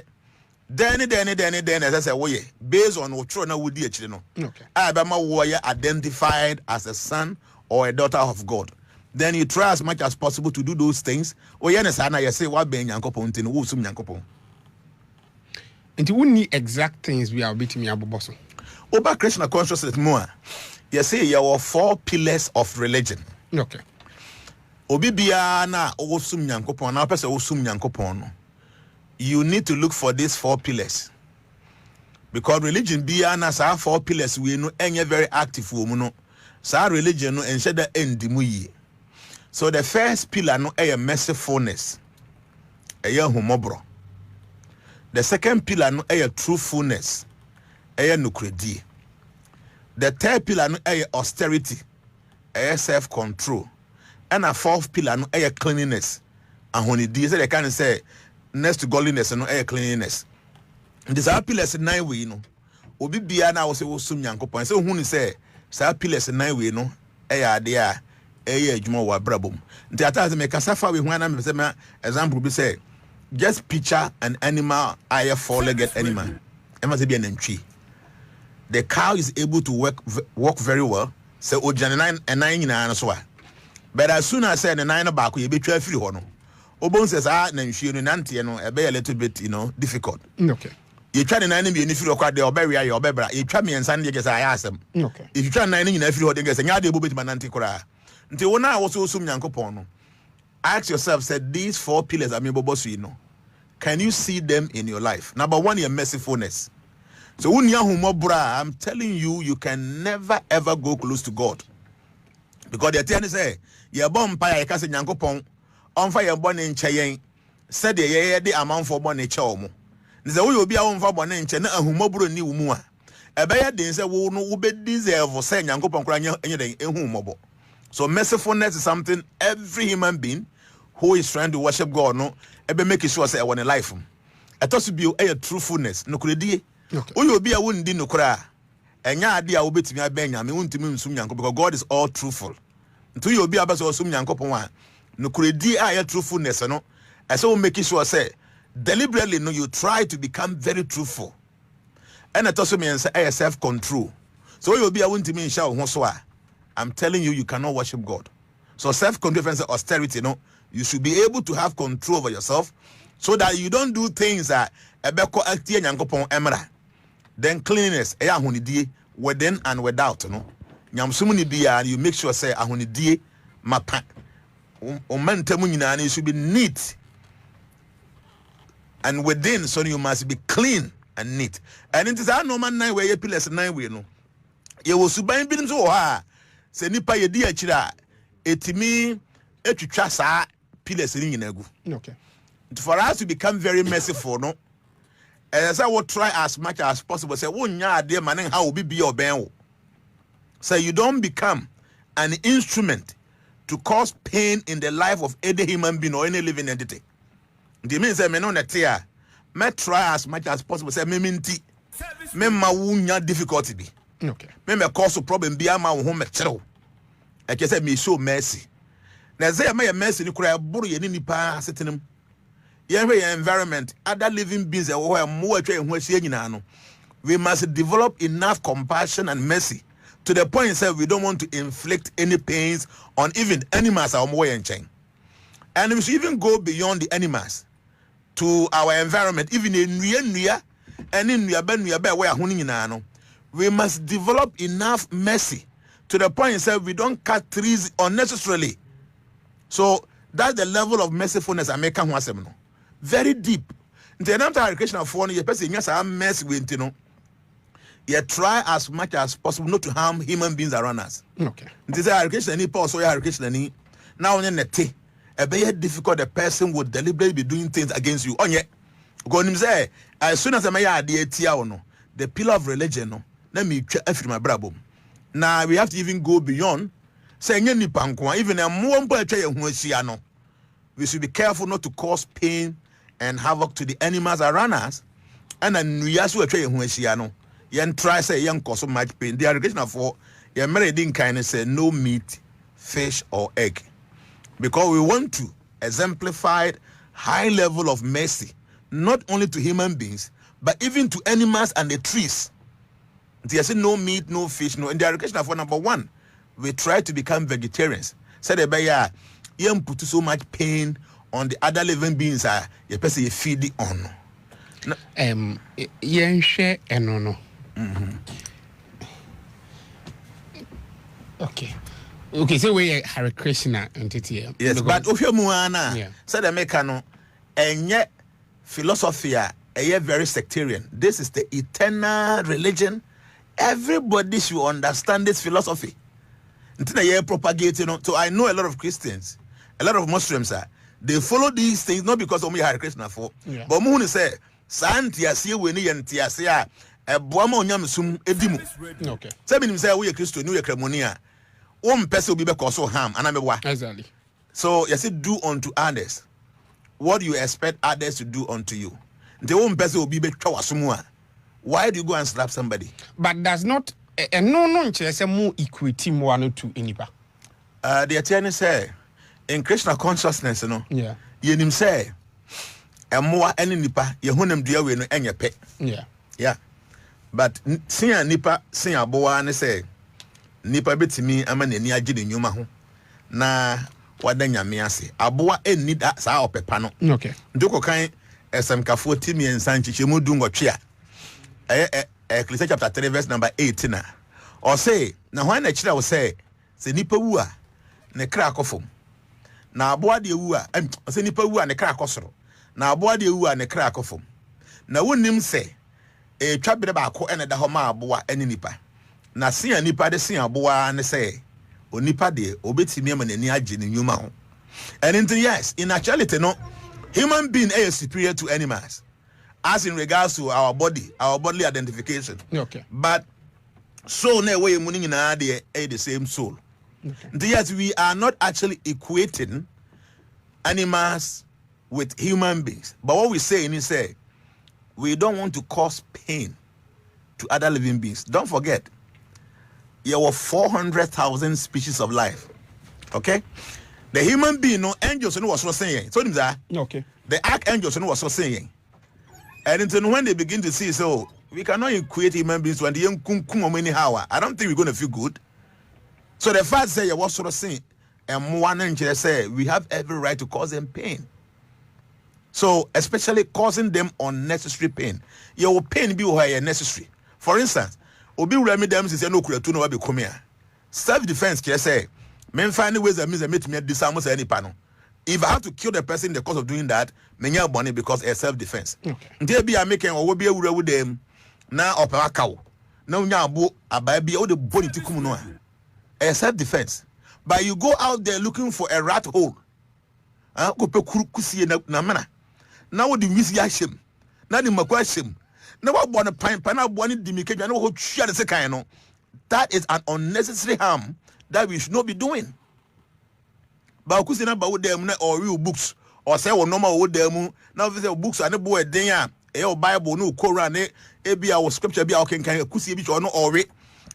S2: then as I say woye based on otro na wodi akire no.
S1: Okay.
S2: Abema wo ye identified as a son or a daughter of God. Then you try as much as possible to do those things. Oye na sa na ye say wa ben Nyankopon tin wo sum Nyankopon.
S1: Nti wonni exact things we are betimi aboboso.
S2: Oba Krishna consciousness more. You say there were 4 pillars of religion.
S1: Okay.
S2: Obi bia na osum Nyankopon na pese osum Nyankopon no. You need to look for these 4 pillars. Because religion bia na sa 4 pillars we no enye very active wo mu no. Sa religion no enhye da endi mu yi. So the first pillar no is mercifulness. Humobro. The second pillar no is truthfulness. Nukredi. The third pillar no is austerity. Self-control. And a 4th pillar no cleanliness. And when it is they can say next to godliness no cleanliness. These are pillars 9 way no. Obi bia na wo se wo sum Nyankopon. So who ni say sa pillars 9 way no ade a adwuma wa brabom. Nti ata me kasafa we hwana me say example be say just picture an animal, a 4-legged animal. It must be an entry. The cow is able to walk very well. So Jnana and 9 in so. But as soon as I said the 9 back, you be 12 free hono. Obon says a little bit, difficult.
S1: Okay.
S2: You try the 9 in if you require the oberia or bebra, you try me and Sunday because I ask them.
S1: Okay.
S2: If you try 9 in every other guess and you're able to mananti kora. Until when I was also Nyankopon. Ask yourself, said these 4 pillars are me. Can you see them in your life? Number 1, your mercifulness. So when I'm telling you, you can never ever go close to God. Because the thing say, your bomb pie cast Nyankopon on fire born in Chayen said the amount for money chomo. The way will be on for born in Chena and humobro ni umua. A bear didn't say, well, no, be deserve for saying Nyankopon crying anything in humobo. So mercifulness is something every human being who is trying to worship God, no, ebe make sure say I want a life. It has to be a truthfulness. No could be. Who will be a wouldn't do no cry. And ya idea will be to me a benya, me won't mean soon because God is all truthful. nti you obi aba so osum Nyankopon a no kuredi a ya truthfulness no ese wo make sure say deliberately no you try to become very truthful and it also means self control. So you obi a won't me nsha wo ho so a I'm telling you, you cannot worship God. So self-control and austerity, you should be able to have control over yourself so that you don't do things that then cleanliness, within and without, you make sure say you should be neat and within, so you must be clean and neat. And it is our normal 9 way pillars 9 way no. You will subain bin so se nipa ye di akira etimi etwitwa saa pillars ni nyina gu.
S1: Okay.
S2: For us to become very merciful no, as I will try as much as possible say wonya ade man how obi be oben wo. So you don't become an instrument to cause pain in the life of any human being or any living entity. It means say me no net here. Me try as much as possible say me minti me ma wonya difficulty bi.
S1: Okay.
S2: Me cause problem bi ama wo ho mekyerɛw. Eke say me show mercy. Na say me mercy ni kura buru ye ni nipa asetenam. Ye hwe your environment, other living beings e wo ho mo atwa ho ahia nyina no. We must develop enough compassion and mercy to the point say we don't want to inflict any pains on even animals our mo yen. And we should even go beyond the animals to our environment, even in nua and in nua ba we ahunu nyina no. We must develop enough mercy to the point that we don't cut trees unnecessarily. So that's the level of mercifulness I make no. Very deep. In the name of education of one, you person yes, I'm mercy with you try as much as possible not to harm human beings around us.
S1: Okay.
S2: This is education any also education any now on net a very difficult the person would deliberately be doing things against you. On yet go him say as soon as I may idea no the pillar of religion no. Let me after my brabo. Now we have to even go beyond saying any pankwa, even a more no. We should be careful not to cause pain and havoc to the animals around us. And then we also try no. Yen try say young cause so much pain. The education for your married kind of say no meat, fish, or egg. Because we want to exemplify high level of mercy, not only to human beings, but even to animals and the trees. They say no meat, no fish, no. In the education for number 1, we try to become vegetarians. Say the buyer, you put so much pain on the other living beings. You person you feed it on.
S1: Yen share no. Okay, so we are Hare Krishna entity.
S2: Yes, but if you muana, say the mekano, and yet philosophy a very sectarian. This is the eternal religion. Everybody should understand this philosophy. Until they propagate, So I know a lot of Christians, a lot of Muslims they follow these things not because only Hare Krishna for, but Moon say, Santiasia Winnie and Tiasia, a Boamo Yamsum Edimu.
S1: Okay.
S2: Seven say we are Christian, New Cremonia. One person will be because so harm, and I'm a wa.
S1: Exactly.
S2: So you say, do unto others what you expect others to do unto you. The one person will be better. Why do you go and slap somebody?
S1: But that's not no there's a more equity more to anybody.
S2: The attorney say in Krishna consciousness,
S1: Yeah.
S2: You him say a more any nipa, you hunem deal with any pet.
S1: Yeah.
S2: Yeah. But see a nipa, see a boa and say nipa bit me, I'm an near giddy nyuma. Na what then ya me say? A boa and need that sa pepano.
S1: Okay.
S2: Doko kind as some kafu Timmy and Sanchi Mudungo chia. Ecclesiastes chapter 3 verse number 18 or say na when a chira will say nipa wu a ne kra akofom na aboa de wu a say nipa wu a ne kra akosoro na aboa de wu a ne kra akofom na wonnim say twabere ba akọ ene da ho ma aboa ene nipa na se nipa de se aboa ne say onipa de obetimi am na ni age ne nyuma ho and into yes in actuality no human being is superior to animals. As in regards to our body, our bodily identification.
S1: Okay.
S2: But soul na way muning na the same soul. Okay. Yes, we are not actually equating animals with human beings. But what we say is say we don't want to cause pain to other living beings. Don't forget, there were 400,000 species of life. Okay? The human being, no angels, no was so saying. So that
S1: Okay.
S2: the archangels, no was so saying. And then when they begin to see, so we cannot create human beings when the young kum anyhow. I don't think we're going to feel good. So the fact say you was sort of saying, and one angel say we have every right to cause them pain. So especially causing them unnecessary pain. Your pain be where necessary. For instance, obi remi them say no kura tu no be come here. Self-defense can say, men find ways that means I meet me disarm any panel. If I have to kill the person in the course of doing that, many are money because it's self-defense. They be a making or will be with them now up a cow. No, now, a baby or the body to come on. A self-defense. But you go out there looking for a rat hole. Now, what do you miss Yashim? Now, the Makwashim. Now, what one a pine, Pana, one in the Mika, I know what share the second. That is an unnecessary harm that we should not be doing. But kusina about them or real books or say or normal with them now if the books are the boy there a Bible no Quran be our scripture be our can kusi be or no or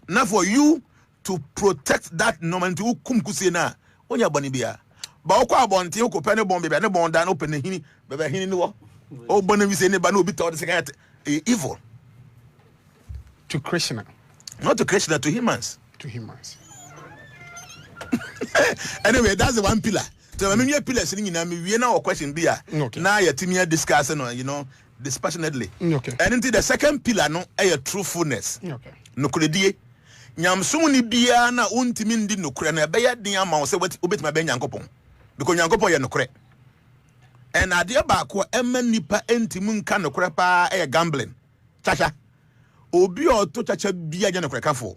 S2: now for you to protect that normal to kum kusina on your bunny beer. But okwa bonti ko penny bomb be no bond dan open hini be hini no o bonny we say neighbor no be taught the second evil
S1: To Krishna.
S2: not to Krishna, to humans.
S1: To humans.
S2: Anyway, that's the one pillar. So I mean, your pillar sitting in we now a question be
S1: Okay.
S2: now your team here discussing dispassionately.
S1: Okay.
S2: And into the second pillar, no, a truthfulness.
S1: Okay.
S2: No credit. Nyam sumuni bia na untimi ndi no kre na be ya din ama se obet ma be nyankopon. Because nyankopon ye no kre. And ade ba ko emma nipa entimu nka no kre pa e gambling. Chacha. Obi o to chacha bia je no kre kafo.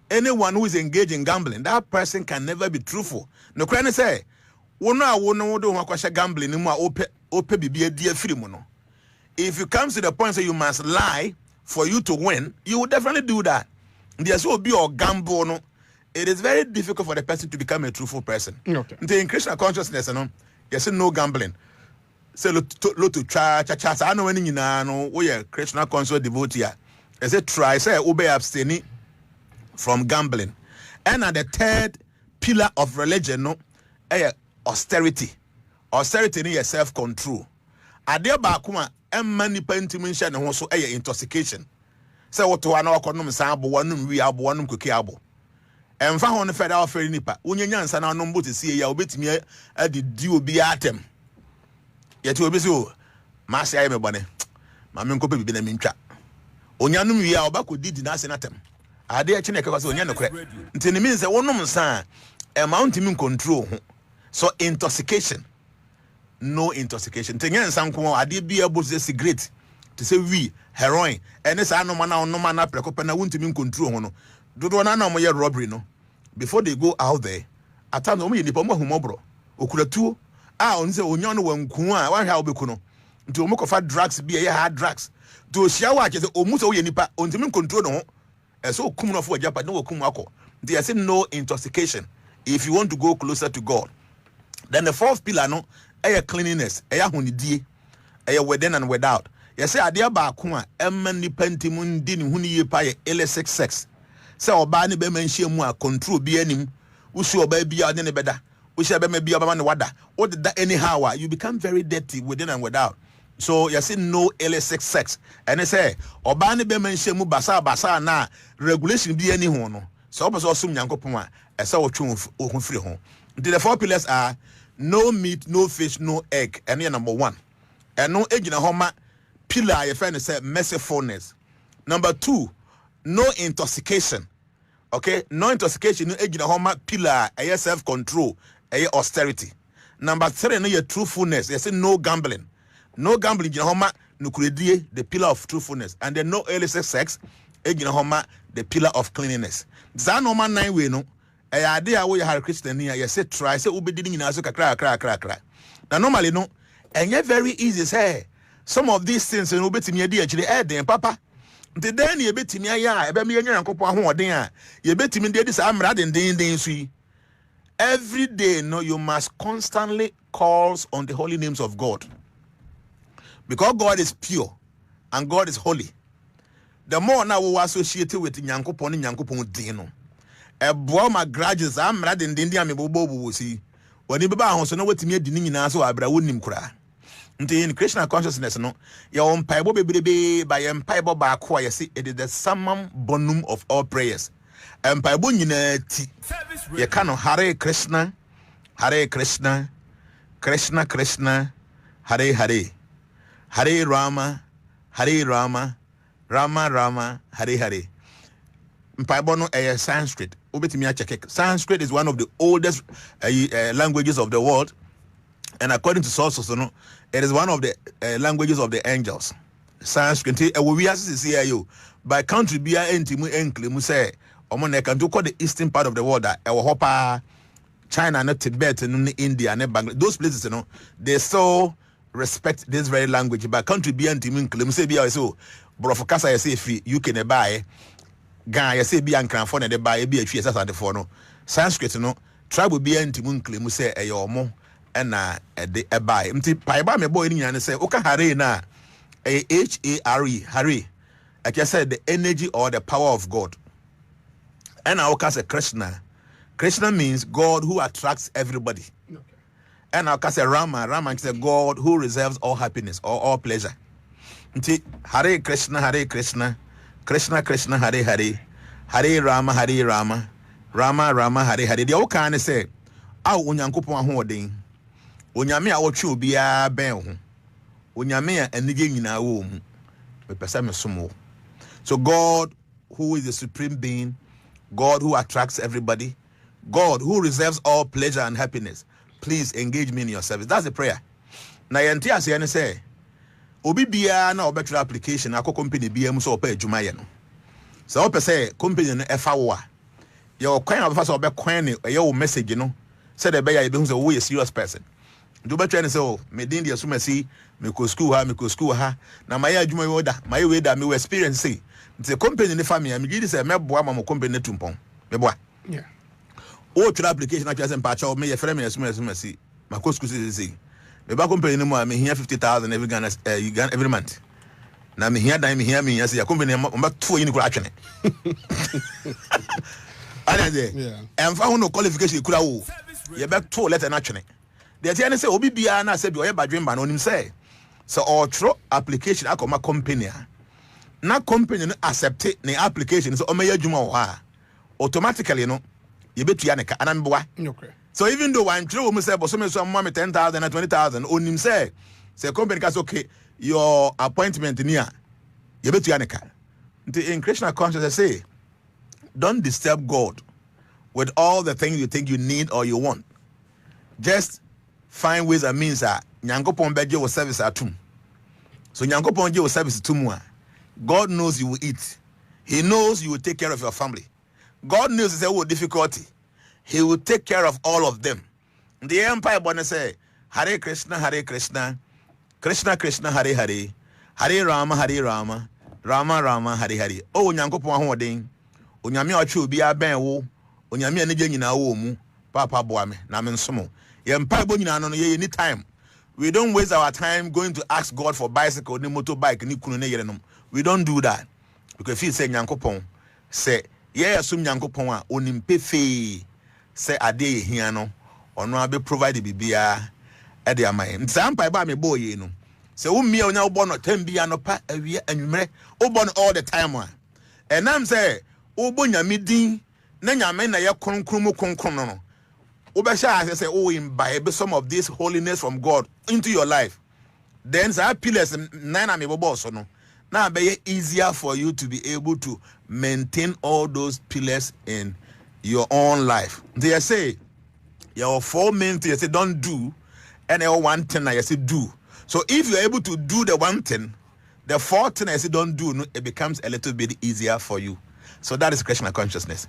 S2: Anyone who is engaged in gambling, that person can never be truthful. No kre ne say, wo no a wo no do ho akwasha gambling mu a ope bibia dia firi mu no. If you come to the point say you must lie for you to win, you will definitely do that. There's will be or gamble. No, it is very difficult for the person to become a truthful person.
S1: Okay.
S2: In Christian consciousness, you no gambling. Say lo to cha. I know when you know we are Christian conscious devotee. I say try say obey abstaining from gambling. And at the third pillar of religion, no, austerity. Austerity is self-control. Adia bakuma many pentimentation and also intoxication. So what to one or conum sample one we are one cookie abo. And found on the federal fair nipa. Unyan sana number to see ya bit me at the due be atem. Yet you be so Master everybody. Mamma copy be the mincha. Unyanum we are back with did not senatem. Are there chineka was on yanocre? Until it means that one woman sign amount in control. So intoxication. No intoxication. Tenyan sanko ade bia bo se cigarette to say we heroin and this no man prekopa na wuntimi control ho no dodo na na mo ye robbery no before they go out there at times o mo nipa mo humobro okuratuo on say onyo no wanku a wan ha obeku no nti o mo kofa drugs bia ye hard drugs to ohia wa ke say o mu so ye nipa ontimi control no ho so kum no for japa no kum akọ they say no intoxication if you want to go closer to God. Then the fourth pillar no cleanliness, honidie, within and without. You say, Adia Bakuma, Emani Pentimun din huni paye illicit sex. So, Bani Bemenshia control be any, who should be a any better, who shall be a man water. What did that anyhow? You become very dirty within and without. So, you say no illicit sex. And they say, Obani Bemenshia basa na regulation be any hono. So, also Yankopuma, as our truth or free home. The four pillars are no meat, no fish, no egg. And here number one. And no egg in a homa pillar, your friend said mercifulness. Number two, no intoxication. Okay? No intoxication, no egg in a homa pillar, a self-control, a austerity. Number three, no your truthfulness. You say no gambling. No gambling in a homa, no credit, the pillar of truthfulness. And then no illicit sex, egg in a homa, the pillar of cleanliness. That no man 9 way no. Idea we are Christian here, you say try, say ube didn't ask crack. Now normally no, and yet very easy say some of these things in ube to me actually then papa. The then you bet me ya, ebe me yan kopo ho den you bet me this amra den sui. Every day no you must constantly calls on the holy names of God. Because God is pure and God is holy. The more now we associate with Nyankopon din no. boy my graduates I'm rather than India me bobo see when you baba so no wetimi adi ni nyina so abra wonim kura nti in Krishna consciousness no your empire bebrebe by empire ba ko ye say it is the summum bonum of all prayers empire bo nyina ti ye ka no Hare Krishna Krishna Krishna Hare Hare Hare Rama Rama Rama Hare Hare mpaibo no Sanskrit obetimi a check Sanskrit is one of the oldest languages of the world, and according to sources no it is one of the languages of the angels. Sanskrit we see here by country bia entimu enclemu say omo na kan to call the eastern part of the world that hopa China and Tibet and India and Bangladesh, those places you know they so respect this very language by country bia entimu enclemu say bia so brofokasa you say fi UK ne buy Gan say be an cranfon and the buy be a tree as at the phone. Sanskrit no tribal be antimun claim say a yomo and a buy. Paiba me boy and say, Oka Hare na a Hare. I just said the energy or the power of God. And I say Krishna. Krishna means God who attracts everybody. Okay. And I say Rama is a God who reserves all happiness or all pleasure. Hare Krishna. Krishna Hare Hare Hare Rama Rama Hare Hare. The old can say aw onyankopon ahoden onyame a wotwe obia ben ho onyame a anige nyina wo mu me pesa me somo. So God who is the supreme being, God who attracts everybody, God who reserves all pleasure and happiness, please engage me in your service. That's the prayer. Na yenti ase ne say obi bia na obetwa application akọ company bia mu so opa adwuma ye no so opa say company no efa wo a ye okwan obefa so obekwan ne ye wo message no say the beya ye be hu say wo ye serious person do betwa ne say o me din de asumasi me ko school ha na my adwuma we da my we da me experience say the company ne family me gidi say me boa ma company ne tumpon me boa
S1: yeah
S2: o twa application na twa say pa cha me ye frame me asumasi ma ko school say the back company no more me here 50,000 every month. Now me here dime me here say company am 2 yin kura atwene. Yeah. And for no qualification kura wo. You back 2 letter na atwene. The say say obi bia na say bi oye badwen ba no nim say. So or throw application akoma company. Na company no accept the application so o me adwuma wo ha. Automatically no you betu ya ne ka anamboa.
S1: Okay.
S2: So even though one true woman say, but some mommy 10,000 and 20,000, on him say company can say, okay, your appointment near you bet you aneka. In Krishna consciousness, say, don't disturb God with all the things you think you need or you want. Just find ways and means that Nyankopon beje will service atum. So Nyankopon je will service tumwa. God knows you will eat. He knows you will take care of your family. God knows it's a difficulty. He will take care of all of them. The empire born say, Hare Krishna Krishna Hare Hare Hare Rama Rama Hare Hare. Oh Nyankopon ahoden onyame otwe obi aben wo onyame anije nyina wo mu papa boa me na me nsomo ye empire bo nyina no ye anytime. We don't waste our time going to ask God for bicycle ni motorbike ni kunu ne yerenom. We don't do that because if he say Nyankopon say ye asum Nyankopon a onimpe fe say ade hia no ono abe provide bibia e de amai nsampa ba me boye no say wo mia onya wo bo no tambia no pa awia anwumre wo bo no all the time a enam say wo bo nyame din na nyame na ye kronkron no wo be sha say wo imbibe some of this holiness from God into your life, then say pillars nine me bo so no na be easier for you to be able to maintain all those pillars in your own life. They say your 4 main things you say don't do, and your one thing I say do. So if you're able to do the one thing, the 4th thing I say don't do, it becomes a little bit easier for you. So that is Krishna consciousness.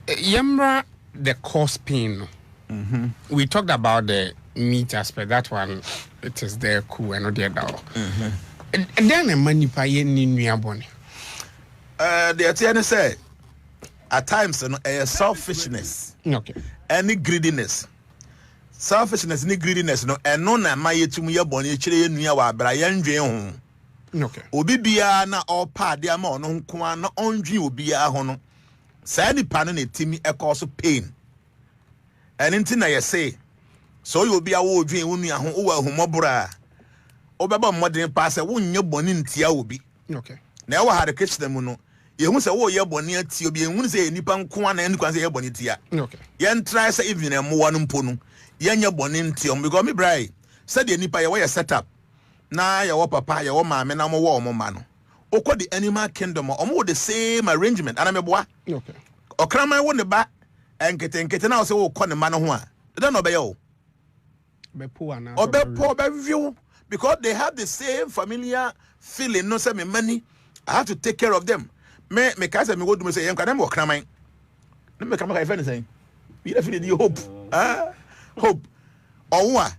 S1: Yamra the cause pain. Mm-hmm. We talked about the meat aspect. That one, it is there cool and not there now. And then a money pay ni nuabone.
S2: The attorney say at times selfishness,
S1: okay,
S2: any greediness, selfishness, any greediness, no, and no na my yetumu ya boni chire nua wa bra ya ndwen ho.
S1: Okay.
S2: Obi biya na all part de ama ono nko na ondwi obi ya ho no. Saa nipa no na timi e cause pain. And nti na ye say so you obi a wo odwen wo nua ho wo ahumobra. Obeba modern pass e wo nye boni ntia obi.
S1: Okay.
S2: Na e wa hare kitchen mu no. Ye hu se wo ye boni atia obi ehunu se nipa nko na enikwan se ye boni tia.
S1: Okay.
S2: Yen try say even em wo no mpo no. Yen nye boni ntia because me brai said the nipa ye wo setup. Na ye wo papa ye wo maame na mo wo mo ma no. Oko the animal kingdom omo the same arrangement ana meboa.
S1: Okay.
S2: Okraman wo ne ba enkete na wo se wo kɔ ne ma no ho a. Then obey o.
S1: Be poor na.
S2: Obe view because they have the same familiar feeling no say me money I have to take care of them. Me ka say me go do me say yen kwa dem okraman. No me kama ka ife ne say. We dey feel the hope. Hope. Owo a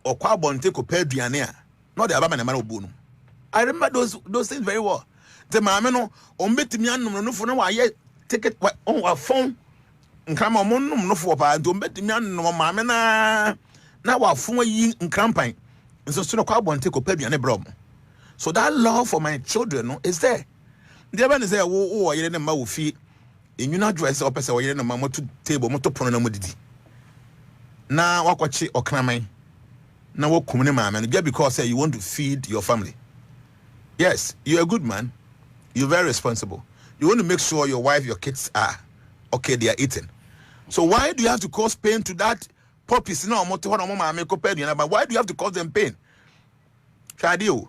S2: okwa bonte ko pa aduane a no dey aba ma ne ma no bu no. I remember those things very well. The maame no on betimi anom no fo no wa ye ticket on wa phone nkrama mo nom no fo pa nto betimi anom maame na wa phone yi nkrampan nso so no kwa bonte ko pa aduane bro. So that love for my children no is there. The other is say wo yere ne ma wo fi enuna dress o pese wo yere ne ma mo to table mo to pono na mo didi. Na wakwachi okraman na wo kum ne maame no just because say you want to feed your family. Yes, you're a good man. You're very responsible. You want to make sure your wife, your kids are okay, they are eating. So why do you have to cause pain to that puppies? No, but why do you have to cause them pain? Chadio.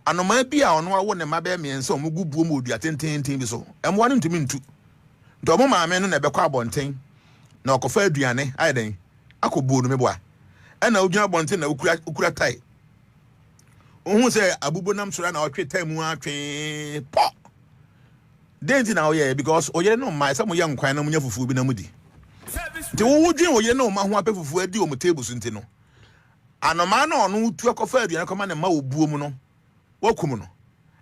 S2: And no might be our no one and my baby and so mugu boom would be attending so. I'm wanting to mean to. The mama men never carbon thing. No cofer diane, I think. I could boo me boy. And now jump on thing ukura tie. Who say abubonam sura na otwe time wa twe pop denti na oye because oye no my some young kwan na munya fufu bi na mudi ti wo dwen oye no ma ho apɛ fufu adi o mo table so nti no anoma na ono tu akofa aduane koma na ma obuo mu no wakum no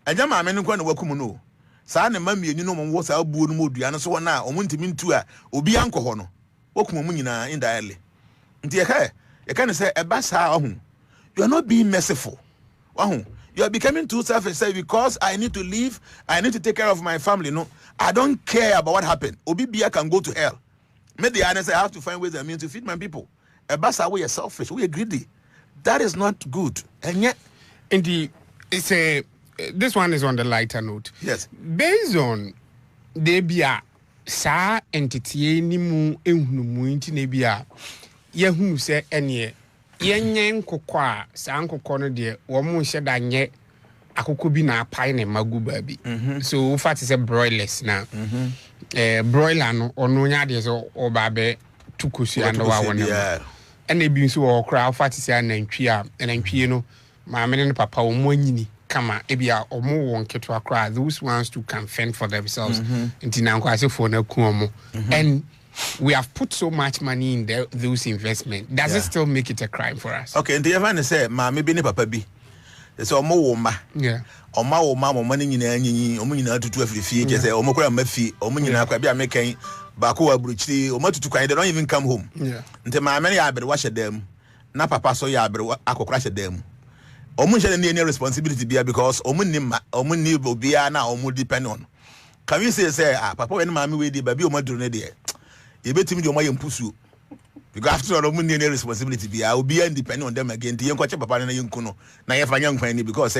S2: anya ma me no kwa na wakum no saa ne ma mienu no mo wo saa buo no mo aduane so na o mo ntimi ntu a obi ankɔ hɔ no wakum mu nyina indirectly nti ye ka ne say eba saa ohun you are not being merciful. You are becoming too selfish because I need to leave, I need to take care of my family. No, I don't care about what happened. Obibia can go to hell. Maybe the honest, I have to find ways and means to feed my people. Ebasa, we are selfish, we are greedy. That is not good. And yet,
S1: indeed, this one is on the lighter note.
S2: Yes.
S1: Based on debia sa entity ni mu ehunu mu inti nebia yehunu se ene yenye nkokɔ a saa nkokɔ no de wo mo hye da nye akokɔ bi na apai ne magu baabi so fact is broilers na broiler no ono nya de so obabe tukosu and wa wona ene bi nso wo kra fact is anantwie no maame ne papa wo mo anyini kama ebia omo won keto akra those ones to can fend for themselves ntina nkwa se for na ku omo and we have put so much money in those investments. Does it still make it a crime for us?
S2: Okay, and the other say, ma maybe ne papa bi. So omo woma.
S1: Yeah.
S2: Oma woma mo mani nyina nyinyi, omo nyina tutu afirifi, je say omo kura mafi, omo nyina kwa bia mekan, ba ko aburuchiri, omo tutu kwan they don't even come home.
S1: Yeah.
S2: Nte ma many ya abere wa shedam. Na papa so ya abere akokra shedam. Omo nche ne any responsibility bia because omo ni obia na omo depend on. Can we say papa when mama we dey baby omo duro ne dey. You bet me the money pursue because after all, money any responsibility be I will be independent on them again. The young papa and young kuno na ye young penny because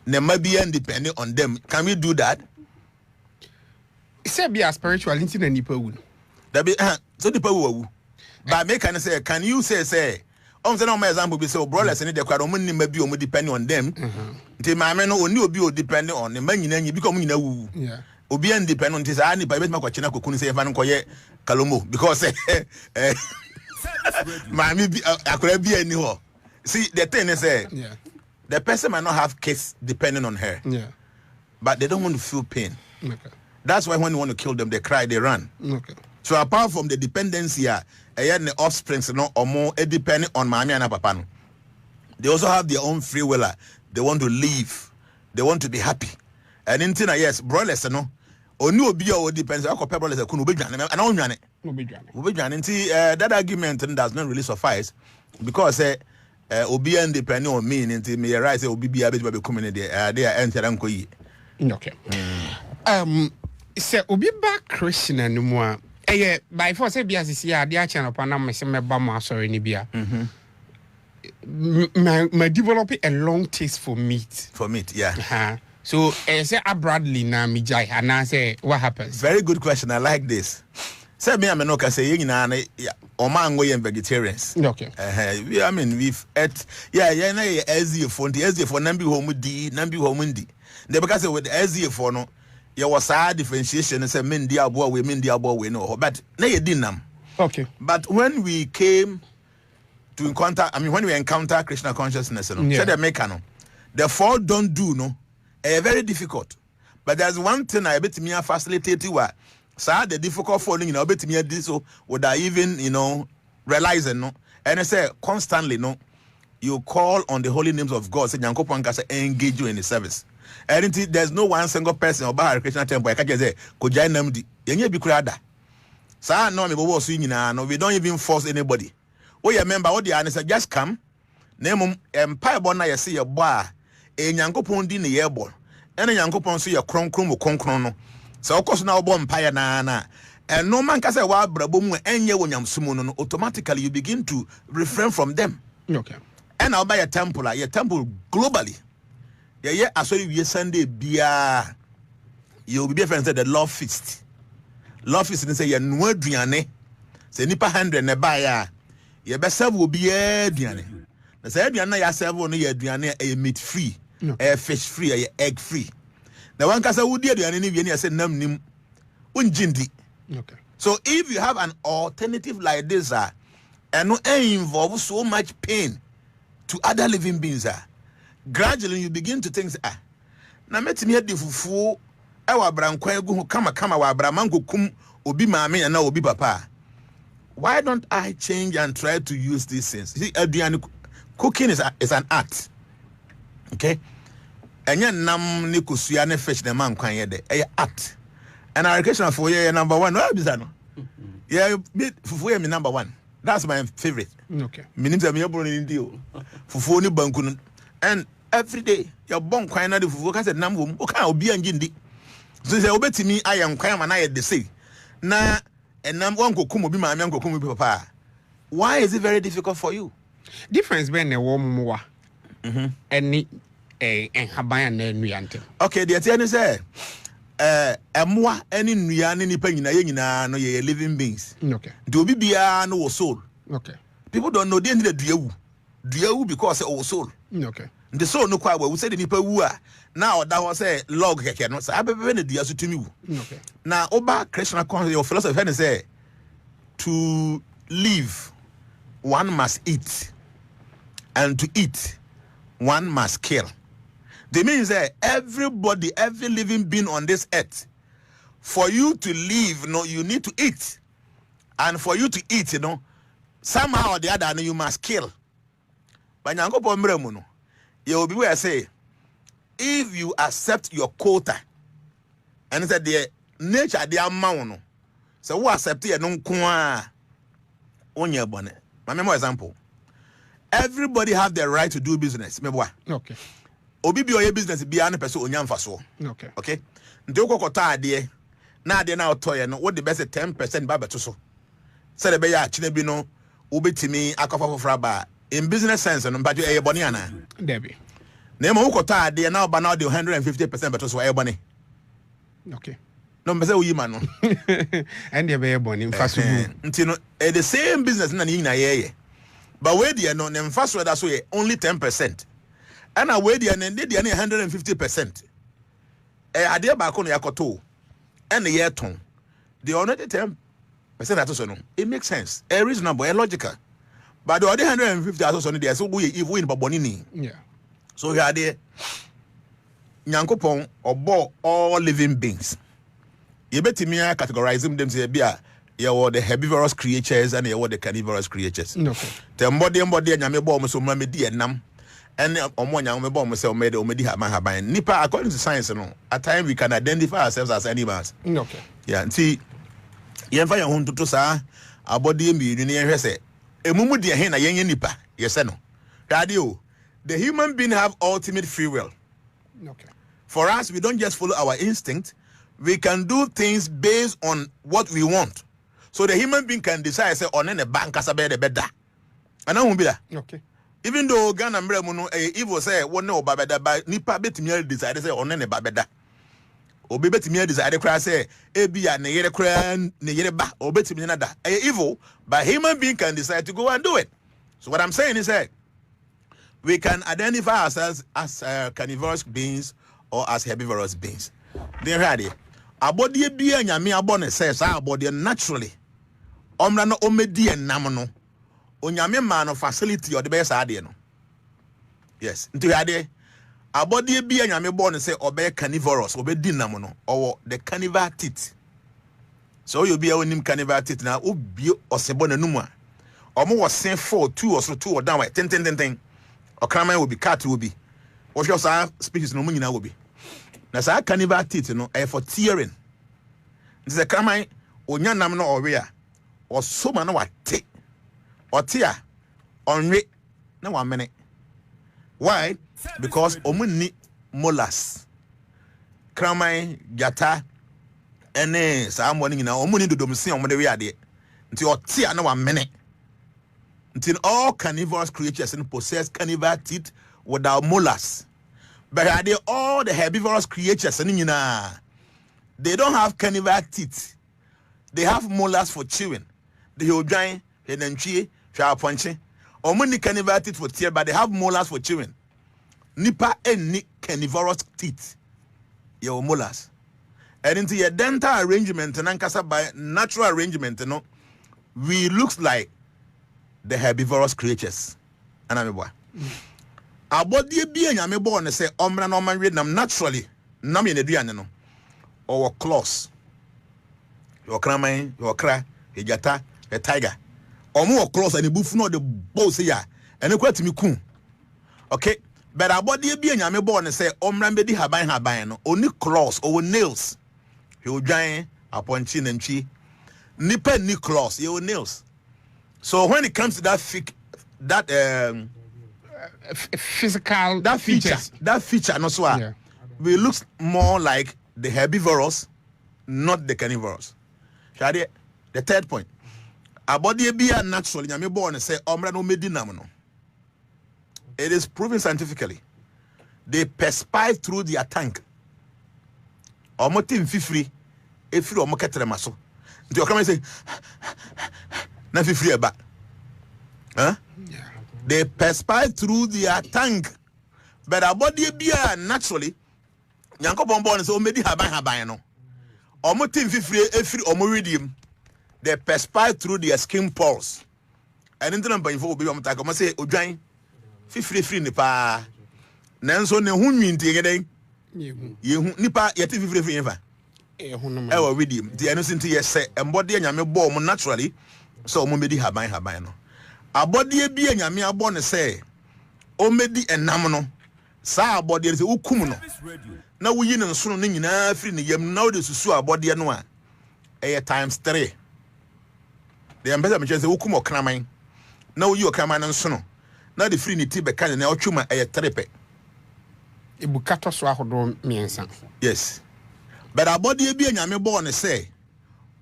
S2: ne may be independent on them. Can we do that?
S1: Say be a spiritual into the nipa would.
S2: That be so the power. But make can say, can you say on the normal example be so brothers and the crowd money may be depending on them. The my man only be dependent on the man you become
S1: yeah.
S2: Obi independent is any by my question could say fan koye kalomo because mommy I could be anywhere. See the thing is the person might not have kids depending on her.
S1: Yeah.
S2: But they don't want to feel pain.
S1: Okay.
S2: That's why when you want to kill them, they cry, they run.
S1: Okay.
S2: So apart from the dependency, the offspring or more depending on mommy and papa. They also have their own free will. They want to live. They want to be happy. And in Tina, yes, broilers, no. Onu obi o depends. I compare broilers kunu obi dwane. And on dwane. Obi dwane. That argument does not really suffice because obi and depending on me nti me right say obi bia be community they are enter nko yi.
S1: Okay. Say obi ba Christian no mu a by force say bia sisi a de a channel pa na me se me ba mo asori ni bia. My develop a long taste for meat.
S2: For meat, yeah.
S1: So say a Bradley na mi jai and I say what happens?
S2: Very good question. I like this. Say me no ka say you na omango yen vegetarians.
S1: Okay.
S2: I mean we've ate na Ayebiafo nambi home di nambi home ndi. They because say with Ayebiafo no there was a differentiation say men di abo we no but na ye di nam.
S1: Okay.
S2: But when we came to encounter, when we encounter Krishna consciousness, say the mechano, the four don't do no, very difficult. But there's one thing I bet me facilitate you. So the difficult falling, I bet me this so would I even realizing no, and I say constantly no, you call on the holy names of God. Say Yanko Panka say engage you in the service. And there's no one single person about Krishna temple. I can't say Kojai Namdi. Yenye bi kurada. So no me bo so no, we don't even force anybody. Oh, you remember what the answer just come. Name empire bona you see your bar. A Yankopon din the airborne. And a Yankopon see your cron no. So of course now bomb empire na. And no man can say wa brabum and ye when sumuno automatically you begin to refrain from them.
S1: Okay.
S2: And I'll buy a temple globally. Yeah, I saw you Sunday beer. You'll be friends at the love feast. Love feast and say you're no driane. Say nipa 100 ne buy ye be serve will be aduane na say aduane ya serve no ye aduane e meat free fish free e egg free na wan kasa wudi aduane ni wie na say nam nim unjindi.
S1: Okay.
S2: So if you have an alternative like this and no involve so much pain to other living beings gradually you begin to think na metimi adi fufu e wa brankwan egu kama wa bramanko kum obi maame na obi papa. Why don't I change and try to use these things? See, cooking is an art. Okay? And you nam ni kusuya ne fish ne man kwan yede. Art. And our education for you number one. No, bizano. Yeah, fufu me number one. That's my favorite.
S1: Okay.
S2: Minim se me bro ni deal. Fufu ni banku. And every day your bon kwan na the fufu ka say nam wom. O kan obi angindi. So say obetimi ayam kwan ma na ye de say. Na and now papa. Why is it very difficult for you?
S1: Difference between a woman and habayan and
S2: okay, the attorney say moi any nuyani ni penina no ye living beings.
S1: Okay.
S2: Do be no soul.
S1: Okay.
S2: People don't know they need a duau because our soul.
S1: Okay.
S2: The soul no kwa we say the nipa wu now that was a log keke no say abebe na dia so tumi.
S1: Okay.
S2: Now oba Krishna conscious your philosophy say to live one must eat, and to eat one must kill. That means that everybody, every living being on this earth, for you to live, you need to eat, and for you to eat, somehow or the other, you must kill. But you will be where I say, if you accept your quota, and said the nature the amount, so who accept it no kwa on your bonnet. My member example. Everybody have the right to do business.
S1: Okay.
S2: Obi bi oye business bi an person onyam faso.
S1: Okay.
S2: Okay. Nde kokota ade na ade na otoye no what the best 10% ba beto so. Say the be ya chine bi no obetimi akofa fofra ba in business sense no mbajo eye boni ana.
S1: Debi.
S2: Na mo kokota ade na oba na the 150% beto so eye boni.
S1: Okay.
S2: No mbese uyima no.
S1: And the be boni faso bu.
S2: Nti no the same business na ni na ye. But where the no nem faso that so only 10%. And I weigh the 150%. Ade ba ko no yakoto. And the year ton. The already 10% that so no. It makes sense. Reasonable, logical. But the other 150 also no there so we if we in baboni ni.
S1: Yeah.
S2: So here there Nyankopon obo all living beings. You betimi categorize them say bia you were the herbivorous creatures and you were the carnivorous creatures.
S1: Okay.
S2: The body nyame bo mo so ma me di enam. And omonya we bomb say omedi haban nipa according to science no at times we can identify ourselves as animals.
S1: Okay.
S2: Yeah, see yemfa ye hun toto sa abode mi ni ye hwese emumu de he na yen nipa ye se no Radio, the human being have ultimate free will.
S1: Okay.
S2: For us, we don't just follow our instinct. We can do things based on what we want. So the human being can decide, say, on any bank as a better. And I won't be that.
S1: Okay.
S2: Even though Ghana Mremuno, evil say, one no babeda, but Nipa bet me decide, say, on any babeda. Or be bet me decide, cry, say, Ebia, Nere Cran, Nere ba, or bet me another. Evil, but human being can decide to go and do it. So what I'm saying is, we can identify ourselves as carnivorous beings or as herbivorous beings. They're ready. Our body be a yami abone says our body naturally. Omra no omedi and namono. Onyame man of facility or the best idea. No. Yes. Into ade. Our body be a yami born and say obey carnivorous, obey dinamono, or the carnivore teeth. So you'll be a name carnivore teeth now, ubi or sebona numa. Or more was sent for 2 or so 2 or down 10. Or crime will be cat will be. Or your species no money now will be. Now, say carnivore teeth, for tearing. This is a crime or Jnana no or where or so man what take or tear on rate no 1 minute. Why? Because omuni molars. Crime gata and some morning in our money to domicile on the way there. Until your tear no 1 minute. Until all carnivorous creatures possess carnivore teeth without molars. But are they all the herbivorous creatures? They don't have carnivore teeth. They have molars for chewing. The Hildrine, Henenchi, Shapunchi. Or many carnivore teeth for tear, but they have molars for chewing. Nipa and carnivorous teeth. Your molars. And into your dental arrangement, and by natural arrangement, we looks like the herbivorous creatures. And I'm a boy. Our body be a yame born and say, Omra no man read them naturally. Nam in the diano. Or claws. Your crame, your cra, a jata, a tiger. Or more claws and a buff no the boss here. And a quite me coon. Okay. But our body be a yame born and say, Omra bedi habain, only claws or nails. You giant upon chin and chi. Nipper ni claws, your nails. So when it comes to that
S1: physical
S2: feature no so we look more like the herbivorous, not the carnivorous. Shadi, the third point. Our body be a naturally nyame born and say omra no medinam. It is proven scientifically. They perspire through their tank. Omotim fifri efiri omoketere maso. Nti okama say na fifri eba. Huh?
S1: Yeah.
S2: They perspire through their tank. But our body be naturally. Yanko bonbon so medi haban no. Omo tim fifri efiri omo radium. They perspire through their skin pores. And into number info be omo ta ko say odwan fifri ni pa. Nanso ne hu nwinti geden. Yehu nipa yete fifri fa. Ewo radium. The innocent yes say embody nyame bo omo naturally. So omo medi haban no. Abodi bi anyame abo ne say o medi enam no sa abodi ne say ukum no na wuyi ne nsono ne nyina firi ne yam na o de susu abodi no a times 3 the ambassador me say ukum okraman na wuyi okraman ne nsono na de firi ne ti be kan na otwuma 3 pe
S1: ebukato so ahodo miensa. Yes,
S2: but abodi bi anyame bo ne say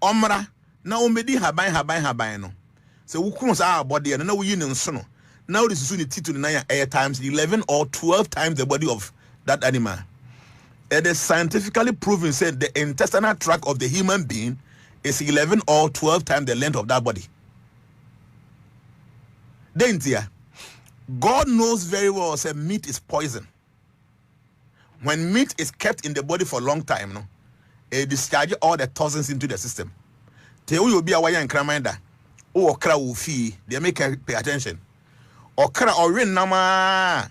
S2: omra na o medi haban no. So we cross our body and now we in sono. Now this is titu na times 11 or 12 times the body of that animal. It is scientifically proven said the intestinal tract of the human being is 11 or 12 times the length of that body. Then God knows very well say meat is poison. When meat is kept in the body for a long time, it discharges all the toxins into the system. Tell you be a wire and craminder. Oh, okra will fee. They make pay attention. Okra or rain nama.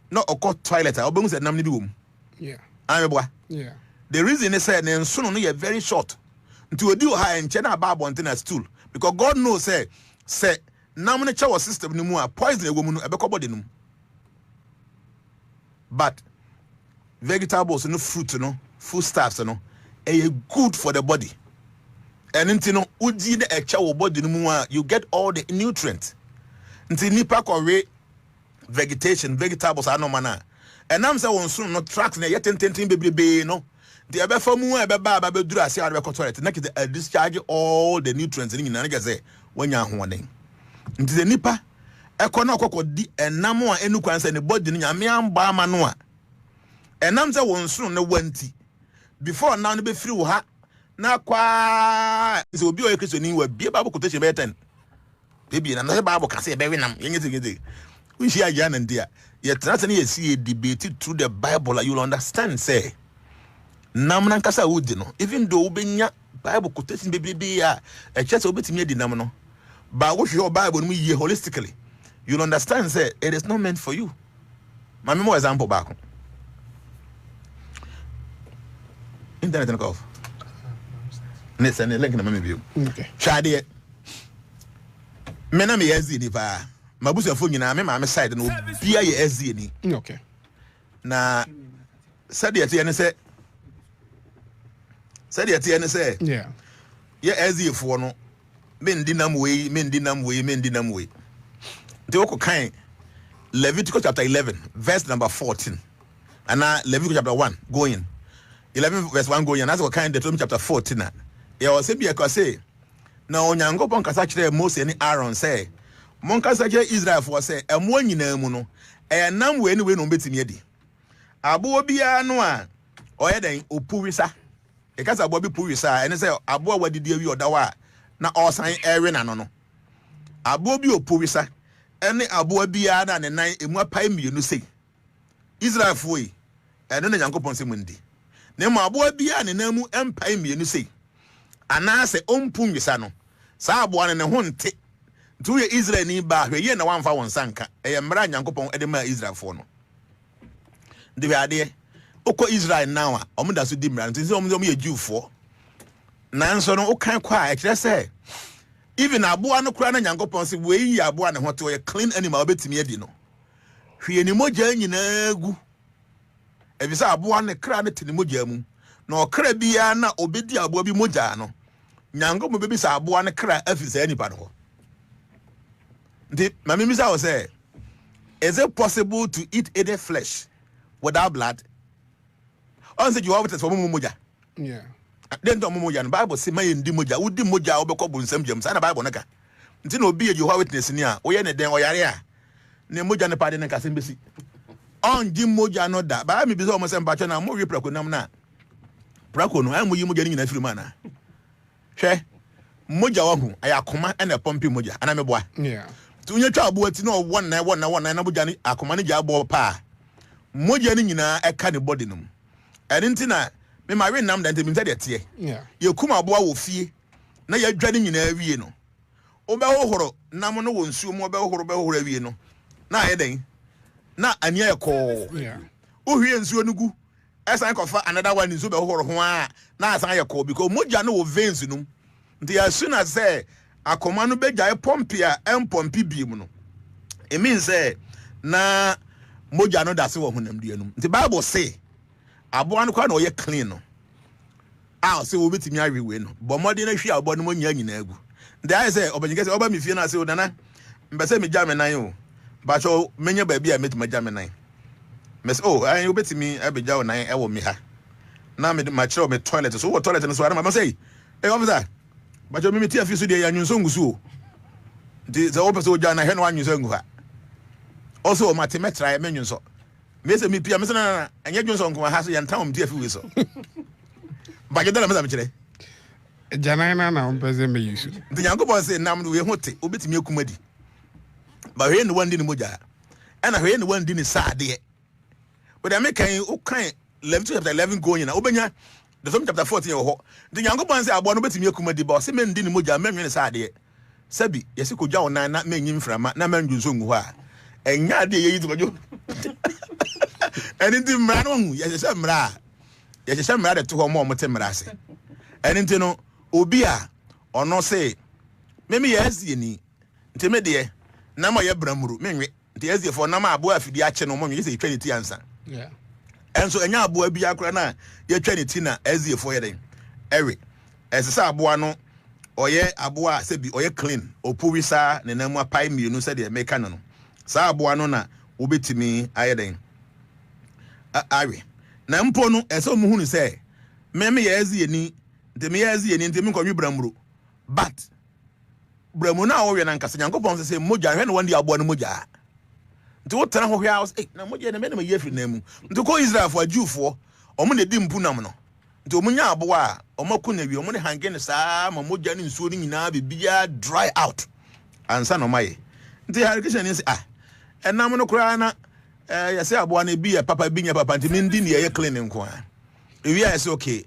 S2: No okra toilet. I'll be at namni room.
S1: Yeah.
S2: I'm a boy.
S1: Yeah.
S2: The reason they said then soon only very short. To a do high and chena bab on a stool. Because God knows say namne chow system no more poison a woman a body no. But vegetables no fruit no foodstuffs no good for the body. And into uji the extra body no you get all the nutrients. Until nipa kore vegetation vegetables are no mana and I'm say won soon no tracks na yet ten baby no the ebe famu ebe ba ba be duru ase ade be toilet na kide discharge all the nutrients in na ga say wanya hoden nti the nipa ekona okokodi enam a enu kwan say ne body no nyame amba ama no a enam say won soon no wanti before now no be free wo ha na kwa so obi o ekristo ni wa bie bible quotation be 10 baby na no bible ka say be winam yenye we share Jnana ndia yet not any see debate through the Bible you'll understand say nam na nkasa wudi no even though ubenya Bible quotation be a church obetimi adi nam no but what your Bible no ye holistically you'll understand say it is not meant for you mami mo example back internet and off next and link na mami view
S1: Okay.
S2: Chade mena me yazi ni pa mabusuafo nyina me ma me side no bia ye SZ ni
S1: Okay.
S2: na sade ate ne se
S1: Yeah.
S2: ye SZ fo no men dinam we de woko kan Leviticus chapter 11 verse number 14 and Leviticus chapter 1 going 11 verse 1 going and that's what kind Deuteronomy chapter 14 na ya o se bia ko say na onyankopon kasa kire Moses ni Aaron say Monkasa je Israel for say emo nyina mu no nam we ni we no betimi adi abo bia no a oye den opuwisa e kasa abo bi puwisa ene say abo wadidi awi odawa na osan ewe na no abo bi opuwisa ene abo bia na ne nan emu apai mienu sei Israel for yi ene na Nyankopon se mundi ne mo abo bia ne nan mu empai mienu sei ana se ompuwisa no sa abo ne ho nte to ye Israel ni ba hwe ye na wamfa won sanka e mra Nyankopon e de ma Israel fo no de be ade okọ Israel now a omuda so di mra nti omuda ye Jewfo nanso no okan kwa e kire se even aboa no kura na Nyankopon se we yi aboa ne hote ye clean animal obetimi adi no hwe ni mogya nyina gu e bi se aboa ne kra ne tini mogya mu na okra bia na obedi aboa bi mogya no Nyankopon bebi sa aboa ne kra afisa anipa no the Mamimisa was say, is it possible to eat any flesh without blood? On said you have it for Mumuja.
S1: Yeah.
S2: Then don't Mumuja and Bible say my indimoja, would dimoja obekobun some gems and a Bible naka. Until no be you have witness near, or any den or area. Nemoja and pardon and Cassimbisi. On Jim Moja no that, but I may be almost and Bachana, more Praconamna. Pracono, I'm with you getting in a free manner. She Moja wahu, I akoma and a pumpy moja, and I'm a boy.
S1: Yeah.
S2: Tunya twa abo ati no one na bujani akomane gya abo pa moja ni nyina eka ne body num ene ntina me ma we nam dante mi nta de tie
S1: Yeah.
S2: ye kuma abo a wo fie na ya dwa ni nyina awie no obe hohoro nam no wo nsuo mo obe hohoro awie no na ye den na ania ekọ
S1: Yeah.
S2: o hwie nsuo no gu esan kofa another one nsuo be hohoro ho a na asan ye kọ because moja no wo veins num nti as soon as say akoma no begya pompi a empompi biem no it means say na moja no dase wo honam dua num the Bible say aboa no kwa na oye clean no a say wo betimi awe we no bo mode na hwi abo no monya nyina agu the I say obanyike say oba mi fie na say odana mbese me gya me nan o ba cho menya ba bia metima gya me nan mes oh ai wo betimi abegya wo nan e wo me ha na me ma kire me toilet so wo toilet no so ara ma say hey officer but you meet if you see the anyunso ngusu the opposite ojana he no anyunso ngu ha also matemetra e menyunso me say me pia me say na anya nyunso ngu ha so ya ntam me afi we so but you don't me kire
S1: Jnana na ompeze me yusu
S2: the Nyankopon say nam we hote obetimi akumadi but he no one di ni moja and he no one di ni sade but I make o kan Leviticus chapter 11 going na obenya the film chapter 14 ho the Nyankopon say abo no betimi akumadi ba say men di ni moja menwe ni sade sabi yesi ko gwa onan na menyim frama na manjunso ngu ho a enya de yeyi tukojo eni ti mra no hu yesi mra de to ho mo mo te mra se eni ti no obi a ono say meme yesi ni nti me de na mo ye bramuru menwe nti yesi fo na ma abo afidi a che no mo nwe yesi twa ni ti ansa
S1: yeah
S2: enso enya abo abi akora na ye twa ni ti na yesi fo ye den ewe esesa abo no oye abo a se bi oye clean opuwisa ne namu apai mienu se de meka no sa abo no na wobetimi ayeden awe na mpo no ese omuhu ni say me ye ezi eni ntemi ye ezi eni ntemi nkodwe bramuro but bramu na wo we na nkasa Nyankopon se moja hwe no wandi abo no moja nti wo tena ho hwe house na moja na me na ye firi na mu nti ko Israel fo Jewfo omo na di mpunam no nti omunya abo a omo ku na wi omo ne hange ne saa ma moja ne nsuo ni nyina bibia dry out ansa no maye nti harikisha ni se enam no kura na ya say abo na bi ya papa bi nya papa nti me ndi ne ye clean nko a ewi a say okay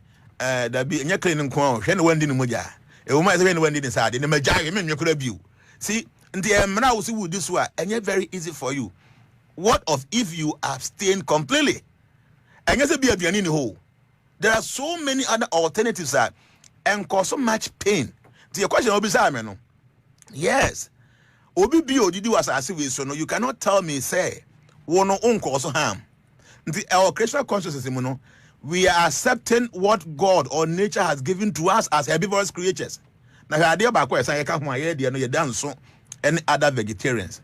S2: da bi nya clean nko a hwe ne wandi ne moja e wo ma say ne wandi ne saa de ne maja me nwe kura biu see nti emra wo si would this one and very easy for you. What of if you abstain completely? And yes, be aduane ni ho. There are so many other alternatives that and cause so much pain. The question obi say me no. Yes. Obi bi odidi wasase we so no you cannot tell me say wo no unko so harm. Our Christian consciousness no we are accepting what God or nature has given to us as herbivorous creatures. Na hade ba kwa say ka ho aye de no ye dan so any other vegetarians.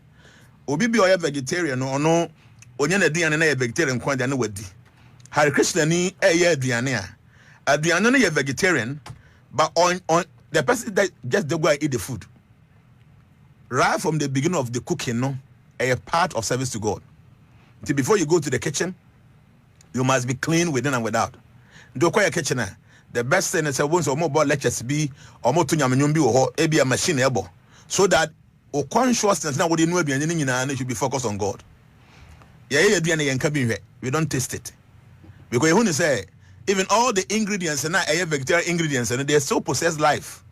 S2: Obi bi oya vegetarian no ono onye na aduane na ye vegetarian kwa de na wadi. Hare Krishna ni eye aduane a. Aduane no ye vegetarian but on the person that just the go eat the food. Right from the beginning of the cooking no a part of service to God. Until before you go to the kitchen you must be clean within and without. Do kwa kitchen the best thing is once or more about lectures be or more to nyamenyum bi wo ho e be a machine ebo so that o consciousness na what you know aduane ni nyina should be focused on God. Yeah, aduane yenka bi hwe we don't taste it because you say even all the ingredients and vegetarian ingredients and they still possess life,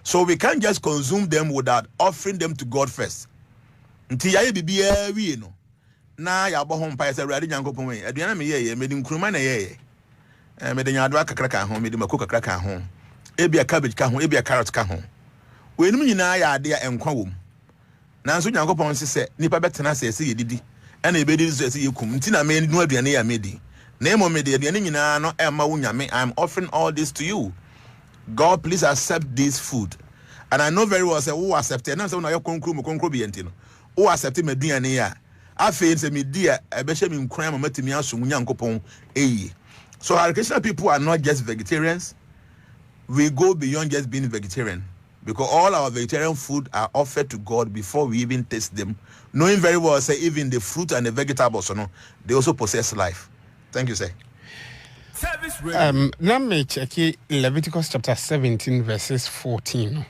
S2: so we can't just consume them without offering them to God first. Nti ya bibia wi no na ya bo ho mpa se awurade Nyankopon we aduane me ye me di nkruma na ye me de nyaado akakra ka ho me di mako kakra ka ho ebia cabbage ka ho ebia carrot ka ho we num nyina ya ade a enkwa wom nanso Nyankopon se nipa betena se ye didi ana ebedi se ye kum nti na me no aduane ya me di na emo me de aduane nyina no ema wo nyame. I'm offering all this to you. God, please accept this food. And I know very well say who accept it. Na say na ye konkro bi enti no who accept me aduane ya afi se me dia ebehye me nkran ma matimi asom Nyankopon eyi. So our Christian people are not just vegetarians. We go beyond just being vegetarian because all our vegetarian food are offered to God before we even taste them, knowing very well say even the fruit and the vegetables they also possess life. Thank you, sir.
S1: Let me check Leviticus chapter 17 verses 14.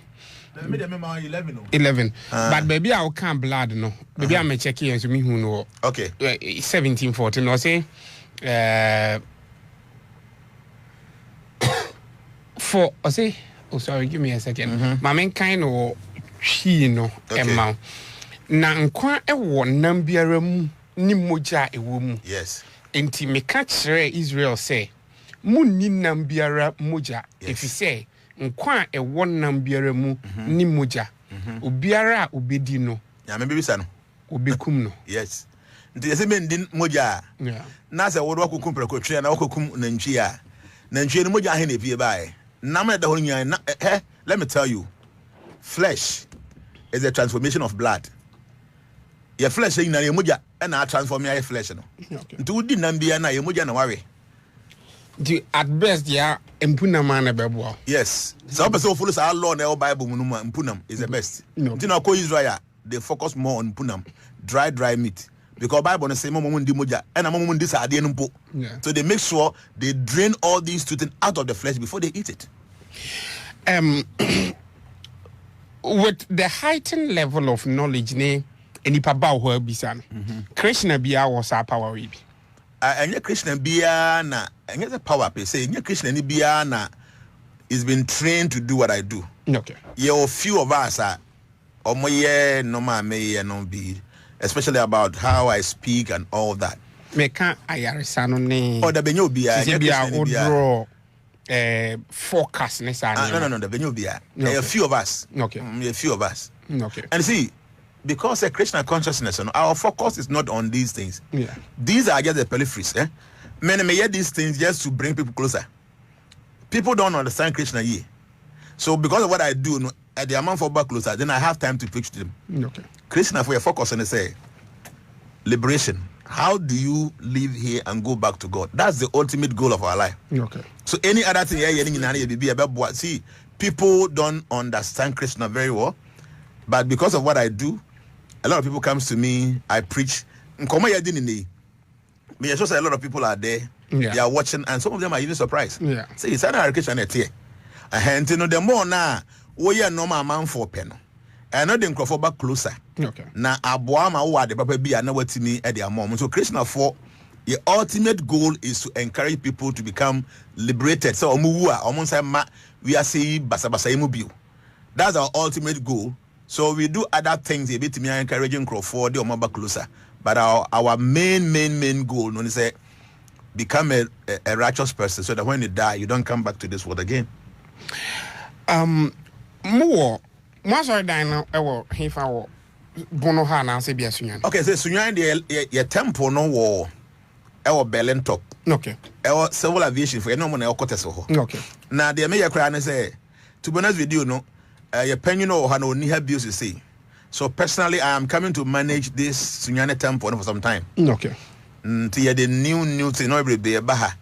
S1: 11. But baby I can blood no. Baby I may check here so me who know.
S2: Okay.
S1: 17:14 or say for I say sorry give me a second. My main kind of she no amount. Na nkwa e wo nam biara mu ni moja e wo mu.
S2: Yes.
S1: Enti me ka kire Israel say munni nam biara moja if you say nkwa e wo nam biara mu ni moja. Obiara obedi no.
S2: Ya me bibisa no.
S1: Obekum no.
S2: Yes. Nti yese me ndin moja.
S1: Yeah.
S2: Na se wo do akokum prekotwe na akokum nantwi a. Nantwi no moja he na pie bae. Nam na da ho nyan na let me tell you. Flesh is a transformation of blood. Your flesh in your moja and I transform your flesh no. Nti di nam bia na your moja na ware.
S1: At best ya empuna man bebo.
S2: Yes. So person follow our law na Bible mu no mpunam is the best. Nti na ko Israel they focus more on mpunam, dry meat. Because Bible no say momo ndi moja and momo ndi sa ade no mpo. So they make sure they drain all these things out of the flesh before they eat it.
S1: With the heightened level of knowledge ne enipa ba ho abisa no. Krishna bia was our power we be.
S2: Anya Krishna bia na anya the power per se anya Krishna ni bia na is been trained to do what I do.
S1: Okay.
S2: Yeah, a few of us are omoye no ma me no be especially about how I speak and all that.
S1: Me can ayaresa no ne.
S2: Oh, the benyo bia
S1: draw forecast ne sa.
S2: No, the benyo bia. A few of us.
S1: Okay.
S2: A few of us.
S1: Okay.
S2: And see, because a Krishna consciousness, our focus is not on these things.
S1: Yeah.
S2: These are just the peripheries. Many may hear these things just to bring people closer. People don't understand Krishna yet. So because of what I do, at the amount for back closer, then I have time to preach to them.
S1: Okay.
S2: Krishna for your focus and say, liberation. How do you live here and go back to God? That's the ultimate goal of our life.
S1: Okay.
S2: So any other thing, see, people don't understand Krishna very well, but because of what I do, a lot of people comes to me. I preach. Me, I just say a lot of people are there.
S1: Yeah.
S2: They are watching, and some of them are even surprised.
S1: Yeah.
S2: See, it's an education here. And you know, the more now, we are normal man for pen. And not the crop back closer.
S1: Okay.
S2: Now, Abuama, who are the papa be, I know what to me at their mom. So, Krishna for the ultimate goal is to encourage people to become liberated. So, we are saying basa imubiu. That's our ultimate goal. So, we do other things a bit me encouraging crop for the Omaba closer. But our main goal, when you say, become a righteous person, so that when you die, you don't come back to this world again.
S1: More. Most of the time, I will have our bono hana say be a sunyan.
S2: Okay, so sunyan the temple no war. Our Berlin top.
S1: Okay.
S2: Our civil aviation for no one else.
S1: Okay.
S2: Now the mayor cry and say, to be honest with you, no, your penny no hano ni have bills to say. So personally, I am coming to manage this Sunyane temple for some time.
S1: Okay.
S2: Till the new thing, no every day baha.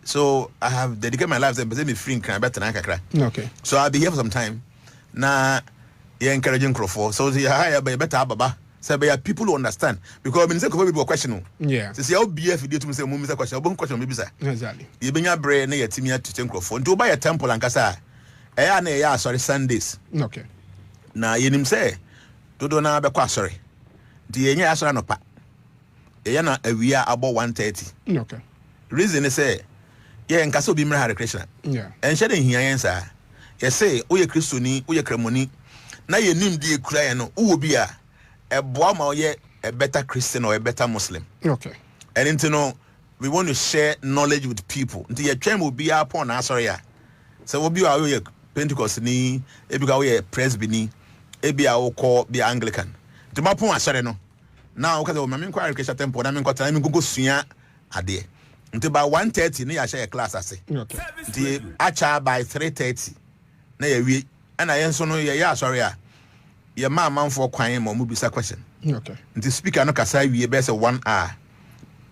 S2: So I have dedicated my life to be free and better than I.
S1: Okay.
S2: So I'll be here for some time. Now, you're encouraging Crawford. So you hire by better baba. So by people who understand. Because I've been saying people question.
S1: Yeah.
S2: So see how BF you do to me say mummy question. One question maybe sir.
S1: Exactly.
S2: You bring your brain near to me to take Crawford. To buy a temple and kasa. Sorry Sundays.
S1: Okay.
S2: Now you him say do na be kwa sorry. The enya asora no pa. Yana we are about 1:30.
S1: Okay.
S2: Reason is say yeah nkasa obi mra Krishna.
S1: Yeah.
S2: And shedding here answer. You say oye Christoni, oye kremoni. Na ye nim die kura no wo bi a boa ma oye a better Christian or a better Muslim.
S1: Okay.
S2: And you know we want to share knowledge with people. Until your train will be upon us sorry. So we be our Pentecost ni, e bi ka we Presbyterian, e bi a call be Anglican. To my point sorry no. Now because we me inquire Christian temple na me go time me go sua ade. Until by 1:30 ni ya share class ase.
S1: Okay.
S2: The acha by 3:30 na ye wi and I so no ye sorry a ye man for kwan mo mu bisa question.
S1: Okay.
S2: The speaker no kasa wi be say 1 hour.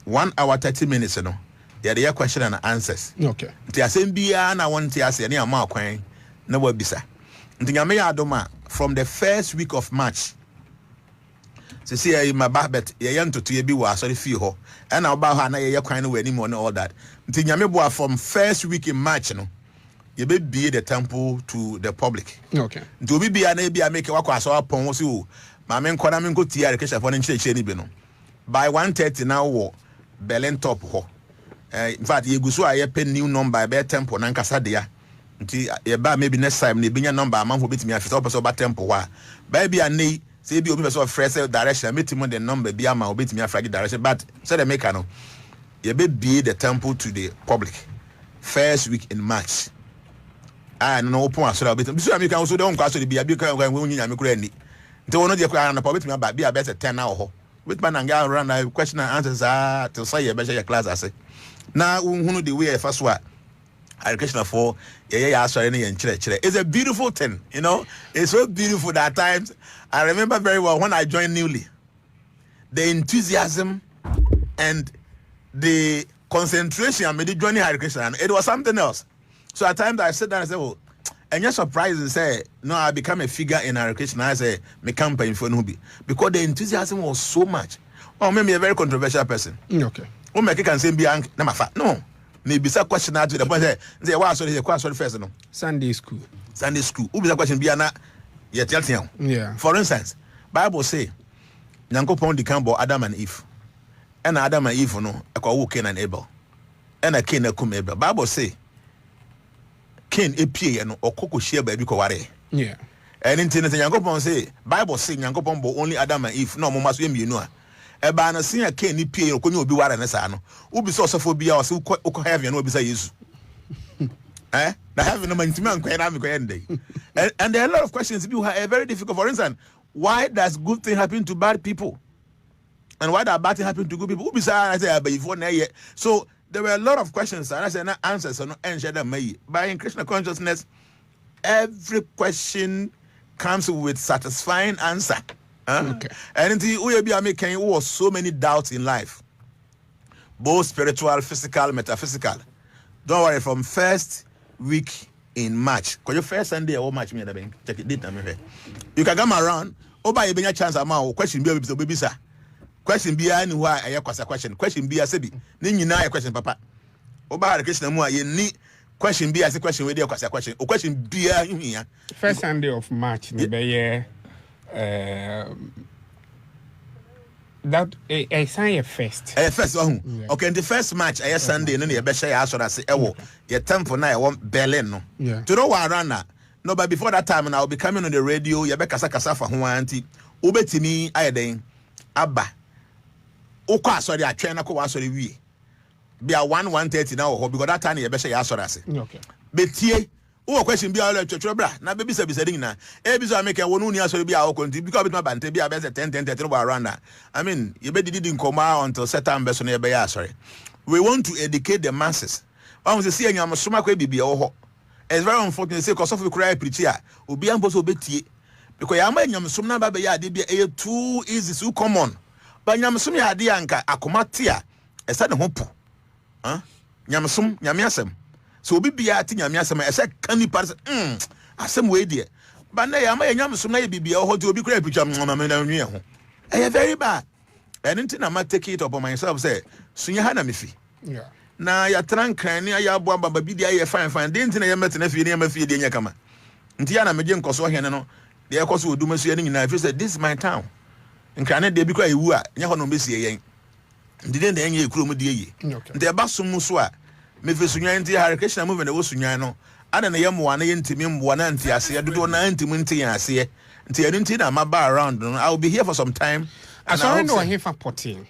S2: 1 hour 30 minutes no. Ye the question and answers.
S1: Okay.
S2: The asem bia na won tia se na ama kwan na wa bisa. Ntinyame ya adoma from the first week of March. So see my babet ye yanto to ye bi wa sorry fee ho. And about her na ye kwan no wani mo and all that. Ntinyame boa from first week in March no. You be the temple to the public.
S1: Okay.
S2: To be an ABI make a walk as our pon was you. My men Konami go to Yarkesha for any by 1:30 now, Berlin top ho. In fact, you go so I pen new number by temple Nankasadia. Maybe next time, they bring a number a month for bit me if it's up about temple. Baby, I need say be open so fresh direction. I meet him on the number be a man bit me a fragile direction. But said the make no. You be the temple to the public. First week in March. I no point so bit. So I can also don't cast to be a big when you am cranny. Don't know the question about me about be a better 10 hour. With man and girl run a question and answers are to say a better class. I say. Now who know the way first one. Education for it's a beautiful thing, you know. It's so beautiful that at times I remember very well when I joined newly. The enthusiasm and the concentration I made joining education, it was something else. So at times I sit down and say, "Oh," and you're surprised and say, "No, I become a figure in education." I say, "Me campaign for Nubi," because the enthusiasm was so much. Oh, maybe a very controversial person.
S1: Okay.
S2: Oh, me can say be no. Maybe some question out to the point say why sorry first no.
S1: Sunday school.
S2: Who be the question be ana yet tell.
S1: Yeah.
S2: For instance, Bible say Nyankopon di kambo Adam and Eve. And Adam and Eve no akwa Cain and Abel. And a Cain akum Abel. Bible say Cain epie no okoko share baby ko ware.
S1: Yeah.
S2: And in Nyankopon say Bible say Nyankopon bo only Adam and Eve no mo maso emienu a. Eba na sin Cain ni pie ko ni obi ware na sa no. Ubi so osofo bia o se uko heaven no obi sa Yesu. The heaven no man and there are a lot of questions people are very difficult. For instance, why does good thing happen to bad people? And why does bad thing happen to good people? So there were a lot of questions and I said no answers or no answer them. But in Krishna consciousness, every question comes with satisfying answer.
S1: Okay.
S2: And we be making who was so many doubts in life, both spiritual, physical, metaphysical. Don't worry, from first week in March, because your first Sunday or March, me check it. You can come around. Oba you be a chance amount question be baby sir. Question be any why I question. Question be a sebi. Ni na question papa. Oba the question mo ye ni question be as a question we dey question. O question be here.
S1: First Sunday of March, be that I sign a first.
S2: First okay, the first match I Sunday no be share aso da say ewo your tempo na e won Berlin no. To know what run na. No, but before that time, I'll be coming on the radio. You be kasa for who auntie. Ubetimi ayeden abba. Okwa sorry atwe na ko wa sorry wie. Be a 1:30 now because that time you be share aso da say.
S1: Okay.
S2: Betie. Who question be all twetwe bra. Na be bisa bisa ding na. E bi so make wonu ni aso be a okonti because bit ma bante be a be 10:30 no around na. I mean, you be did nkoma until certain person e be ya sorry. We want to educate the masses. I want to see anyam soma kwa bibia ho. It's very unfortunate say because of the cry preacher obi am boso betie because ya ma nyamsom na ba be ya de bia e too easy so common but nyamsom ya de anka akomate a esa ne ho po nyamsom nyamiasem so obi bia ati nyamiasem esa kani par asem we de but na ya ma nyamsom na ye bibia ho de obi cry preacher na me na nwie ho e very bad and until na ma take it upon myself say sunya ha na me fi na ya trankran ni ya abo aba bi dia ye fine de ntina ya mete na fie ni ya mafie de nya kama nti ya na meje nkoso hene no de ya koso odumasu ya ni nyina fi say this is my town nkran de bi kwa ewu a nya ho no besie yen nti de nya ekuro mu de ye nti e ba som so a me fi sunyan nti hurricane move na wo sunyan no ana na ye mo na ye ntimi mbo na nti ase dodo na ntimi nti ya ase nti ya nti na ma ba around no I will be here for some time
S1: asori no he fa 14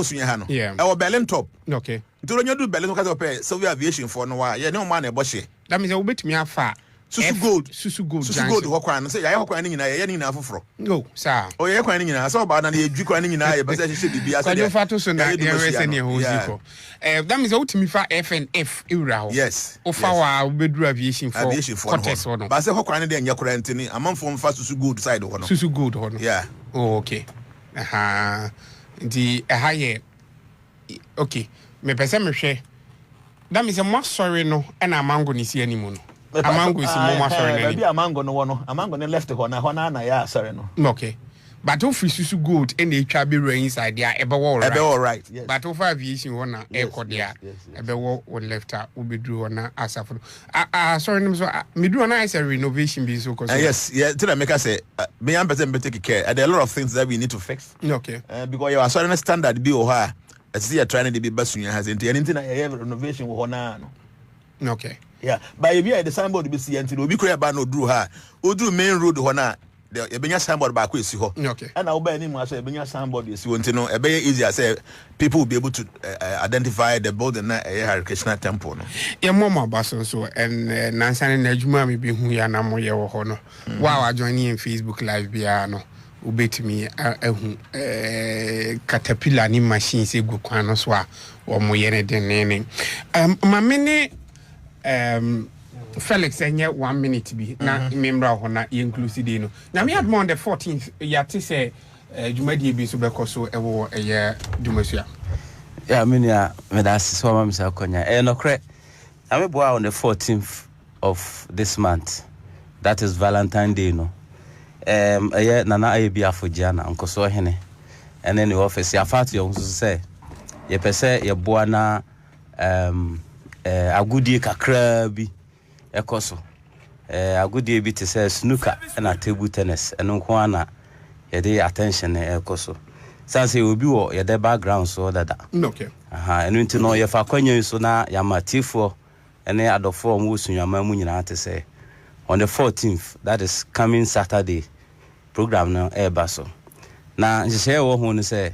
S2: sunya ha no Berlin top
S1: okay
S2: ntoro nya do Berlin ko ka pe civil aviation for no wa ye ne o ma na e bo hye
S1: that means obetimi afa susu gold
S2: ho kwan no say ya ho kwan ni nyina ye ni nyina foforo
S1: no sir
S2: o ye kwan ni nyina so ba na ye dwi kwan ni nyina ye be say hye bibia say
S1: kwa fa to so na ye rese ne ho ziko that means obetimi fa FNF ewura ho
S2: yes
S1: o fa wa obeduru aviation for contest
S2: no ba say ho kwan ni de nya kora ntini amanfo mfa susu gold side ho no
S1: susu gold ho no
S2: yeah
S1: oh okay the higher okay me pese me hwe that means mo sorry no and amango ni si animu no amango si mo sorry
S2: na bi amango no wono amango ne left ho na ya sorry no
S1: okay but if susu gold and e twa be inside there e be all
S2: right
S1: yes but if aviation ho na e ko there e be wo left a wo be dru ho na asafo sorry no so me dru na is a renovation be so cause
S2: yes yeah tell make us say me am person be take care there are a lot of things that we need to fix
S1: okay
S2: because you are sorry standard be o ha as you are trying to be basunya has anything na renovation wo na no
S1: okay
S2: yeah but if you the signboard be see until obi kura ba no dru ha o dru main road ho na the ebenya signboard ba ko esi ho
S1: okay
S2: and na oba ni mu aso ebenya signboard esi ho ntino ebe easier say people will be able to identify the building na hurricane temple no
S1: ye momo baso so and nansane na adwuma me be hu ya na mo ye wo ho no wa join in Facebook live bia no ubetimi ahu caterpillar ni machine se gu kwan no so a wo mo ye ne denene mamene Felix enye 1 minute bi na memra ho na inclusive dey no na me admon the 14th ya te say dwumadi bi so bekoso ewo eye dwumasua
S3: ya menia me da so ma misa konya no kre na me boa on the 14th of this month that is Valentine Day no eye nana Ayebiafo Jnana nkoso hene ene ne office ya fat yo so say ye pese ye boa na agudie kakra bi ekoso agudie bi te say snooker na table tennis eno nko ana ye dey attention ekoso sanse obi wo ye dey background so dada
S1: okay
S3: eno nti no ye fa kwanya so na ya matifo ene adofo mo sunyama mu nyina te say on the 14th that is coming Saturday program no baso na nhye wo ho no say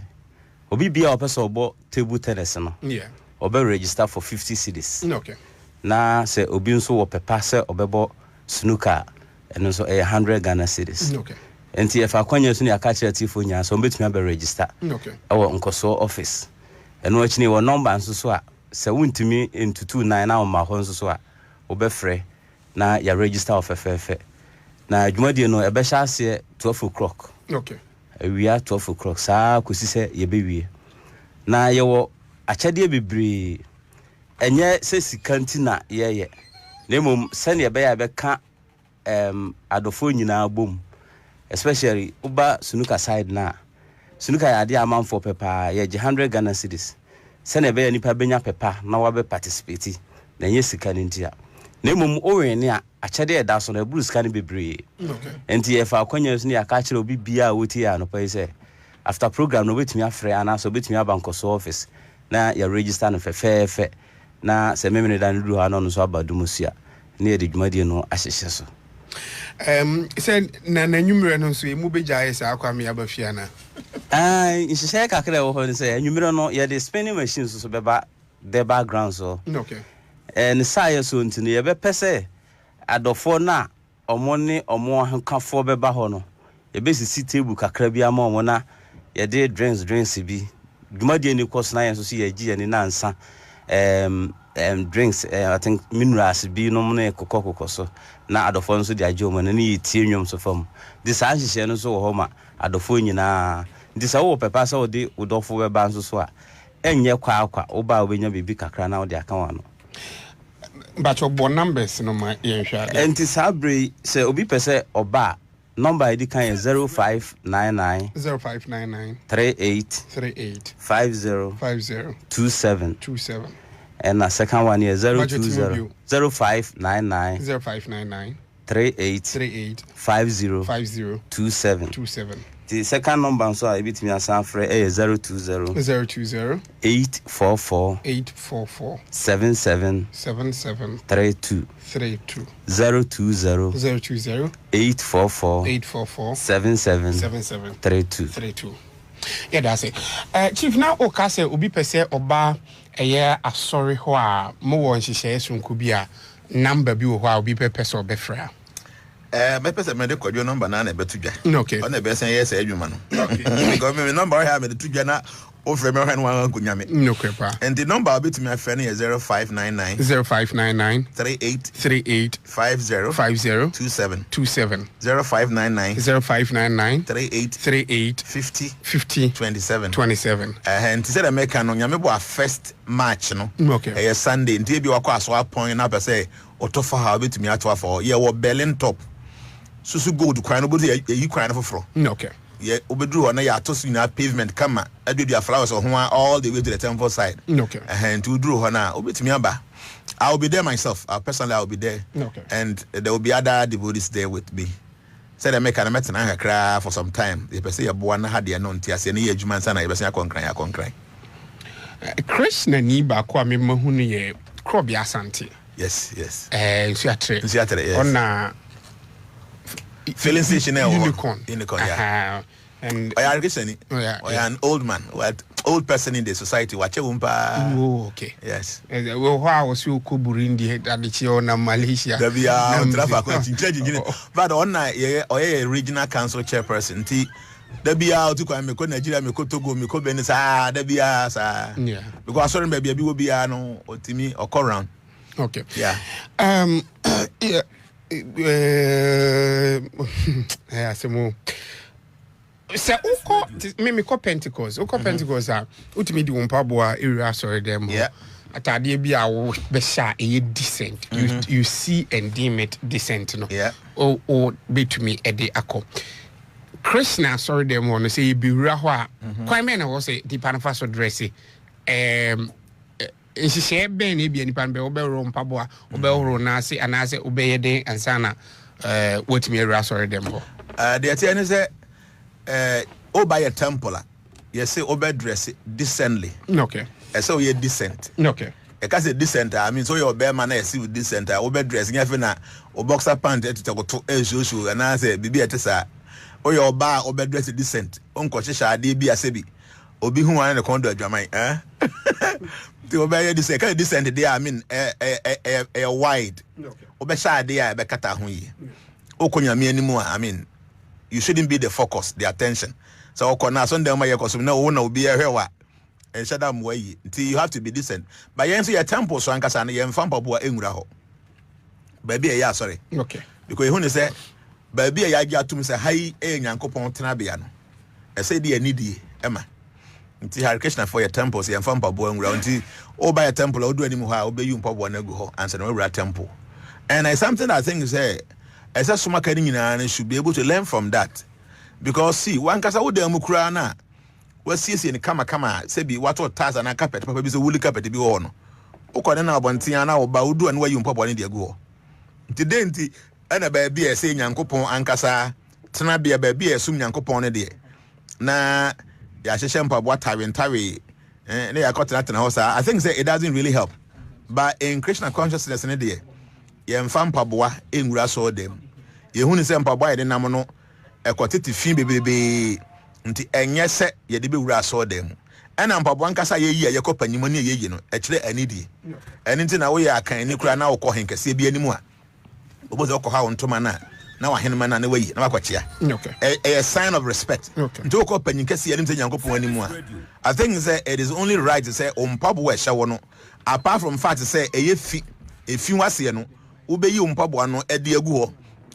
S3: obi bia opese obo table tennis no
S1: yeah
S3: obe register for 50 cedis
S1: okay
S3: na say obi nso wo pepa say obebo snooker eno so 100 Ghana cedis
S1: okay
S3: enti if akwanya so ne aka kire tifo nya so betumi abe register
S1: okay
S3: awo nkoso office eno achini wo number nso so a se wuntimi into 29 na ma ho nso so a obefre na ya register of FFF na adwumadie no ebe sha ase 12 o'clock
S1: Okay.
S3: We are 12 o'clock. Sa kusi se yebewie. Na yewo achade bebree. Enye se sikanti na ye. Na mum sane ye be ya be ka adofo nyina bom. Especially uba sunuka side na. Sunuka ya ade amanfo pepa ye 100 Ghana cedis. Sane be ya nipa benya pepa na wa be participate. Na nye sika ntia. Na mum owen a achade e da so na buru sika ne bebree.
S1: Okay.
S3: Enti e fa kwanya so ne aka kire obi bia woti ya no pay say after program no betumi afre ana so betumi abankoso office na ya register no fe na se memene dan du ha no so abadumusia na ye de dwumadi no ahyehye so.
S1: Said na numero no so emu bejae sa akwa me abafia na.
S3: Nhyehyɛ kakra wo ho ne say numero no ye de spinning machine so beba the background so.
S1: Okay.
S3: And say so ntini ye be pese adofo na omo ne omo hankafo beba ho no ye be sisi table kakra bi ama omo na ye de drinks bi dwumadi ni course na ye so ye gi ye ni nansa drinks I think minerals bi no na kokoko so na adofo nso de age omo na ni tie nwom so fam this ahyehyɛ no so wo ho ma adofo nyina this wo pepa so de udofo beba nso so a enye kwa wo ba obenya bibi kakra na wo de aka wa no.
S1: But your bon numbers no ma yenhwa.
S3: Enti sabre say obi pese oba number ID kan 0599 38 50 27 and the second one is 020 0599 38 50 27. The second number so I bit me asan frɛ 020 844 77 32 020 844 77 32.
S1: Yeah, that's it. Chief, now okase obi pese oba eye asori ho a mo won hihye sunku bi a number bi wo ho a obi pese obefra.
S2: My person made a call your number na betu dwa.
S1: Okay.
S2: On the best yes adwuma no. Okay. Because my number here me to dwa na ofre me hwan wan kunyame.
S1: No kwepa.
S2: And the number I'll be to my friend is 0599 38 50 27 0599 38 50 27. And he said America no nyame bo a first match no.
S1: Okay.
S2: Sunday nti bi wakọ aso apon na be say otofa ha be to me ato afọ ye wo Berlin top. Susu gold kwan no go you kwan for.
S1: Okay.
S2: Yeah, obedru na ya tosu na pavement kama adudu flowers ho all the way to the temple side.
S1: Okay.
S2: And to drew ho na obetumi aba. I'll be there myself. Personally I'll be there.
S1: Okay.
S2: And there will be other devotees there with me. Said I make an met na kakra for some time. The person ya boa na had ya no ntia se na ye adwuma nsa na ye besa akonkran.
S1: Krishna ni ba kwa me mahu ne ye krobi asante.
S2: Yes.
S1: Nsuatre.
S2: Yes.
S1: Ona
S2: filling station
S1: unicorn,
S2: yeah.
S1: And
S2: an old man, old person in the society. Wache umpa.
S1: Oh, okay.
S2: Yes.
S1: Well, how was you ko Burundi that na Malaysia?
S2: But on a regional council chairperson. Dabia to kwa meko Nigeria meko Togo meko Benin sa dabia sa.
S1: Yeah.
S2: Because sorry baby will be no otimi or round.
S1: Okay.
S2: Yeah.
S1: Yeah. Semo. Se uko me ko Pentecost. Uko Pentecost a utimi di wompa boa area sorry dem.
S2: Yeah.
S1: Atade bi a wo be sha e decent. You see and deem it decent no.
S2: Yeah.
S1: O betumi e de akọ. Krishna sorry dem no say be wura ho a. Kwan me na wo say di panafa dressy. Nhyehyɛ bɛn na ebia nipa bɛ wobɛworo mpaboa wobɛworo na ase anaasɛ wobɛyɛ den ansa na wotumi awura asɔre dem hɔ.
S2: The attorney say oba your temple you say oba dress decently.
S1: Okay.
S2: So you decent.
S1: Okay.
S2: I can say decent I mean so your bear man I see with decent oba dress nya na o boxer pant to to show and I say bibi etesa o your bar oba dress decent onko hyehyɛ ade bi asebi obi hu wan na kondo adwaman the obey this kind of decent there I mean a wide obesha there be kata ho yi okonya me animu I mean you shouldn't be the focus the attention so okona so ndem ma yekoso na wo na obi ehwewa and shut down way until you have to be decent but yen so your temple so ankasa na yen fampa bo enwura ho ba bi sorry
S1: okay
S2: because who say Baby a yagya atum say hai e nyankopon tena bia no say dey anidie ema nti harication for your temples ye mfa mpabo anwura nti o buy a temple o do anim ho a obeyu mpabo na gu ho ansa na wura temple and it's something I think say as a soma kani nyina should be able to learn from that because see one kasa wo dem kura na wasiesie ni kama say bi wato taza na carpet papa bi so wuli carpet bi ho no ukọ na abontia na wo ba wodu an wayu mpabo ne de gu ho nti denti ana ba bia say nyankopon ankasa tena bia ba bia sum nyankopon ne de na ya hyehyɛ mpaboa tawe na ya kɔtena tena hɔ saa I think say it doesn't really help but in Christian consciousness ne de ye mfa mpaboa enwura so dem ye hu ni sɛ mpaboa ye de nam no ɛkɔtete fi bebebe nti ɛnyɛ sɛ ye de be wura so dem ɛna mpaboa nkasa ye yi a ye kɔ panyimo ne ye yi no ɛkyerɛ anidie ɛne nti na wo yɛ akan ni kura na wo kɔ henkɛse bi animu a obozo kɔ ha wo ntoma na wa henema na wayi na wakɔkyea a sign of respect nti wo kɔ panyinkɛse anim sɛ nyankopɔn animu a I think say it is only right to say mpaboa ɛhyɛ wo no apart from fact say ɛyɛ fi wase no ubeyi mpaboa no ede agu ho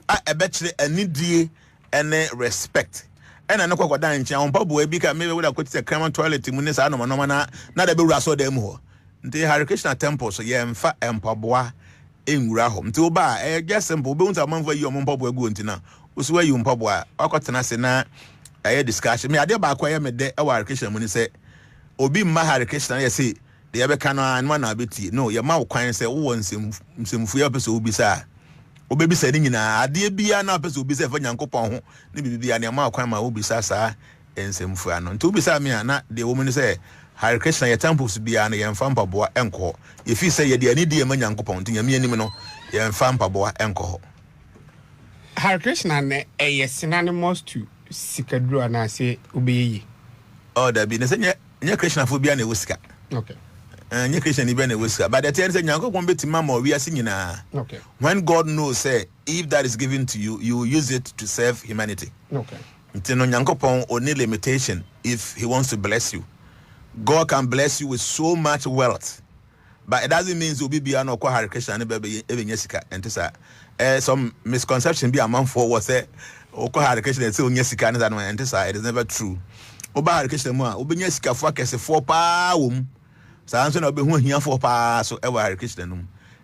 S2: a ebekire anidie ene respect ena ne kwakwada nkyia mpaboa bi ka maybe we da kwoti crema toilet mu ne sa no na da be wura so da mu ho nti Hare temple so ye mfa mpaboa enwura ho nti oba just simple be unta manfo yi mpaboa agu nti na usu wayi mpaboa akotena se na discussion me ade ba akwa ye me de e wa Hare mu ni se obi mma Hare na ye se de yebeka no anwa na abeti no ye ma wo kwan se wo nsemfu ya pese obi sa obebi sa ni nyina ade bia na pese obi sa fa nyankopon ho ne bibia ne ma wo kwan ma obi sa nsemfu ano nti obi sa me na de wo mu ni se Hare ye temples bia na ye mfa mpaboa enko ye fi se ye de ani de ma nyankopon nti nyame anim no ye mfa mpaboa enko ho
S1: Hare ne synonymous to sikadru na se obeyi
S2: da bi ne se nye Krishna fo bia na wosika
S1: okay
S2: nye Christian ni be na wosika but the thing say nyankopon betima ma wi ase nyina
S1: okay
S2: when God knows say if that is given to you you will use it to serve humanity
S1: okay
S2: nti no nyankopon only limitation if he wants to bless you God can bless you with so much wealth but it doesn't mean so bibia na kwa Hare ne be nya sika enti sa some misconception be among for was say okwa Hare say onya sika ne that one enti sa it is never true oba Hare mu a obenya sika fo akesefo pa wom sanso na obehu hiafo pa so ewa Hare no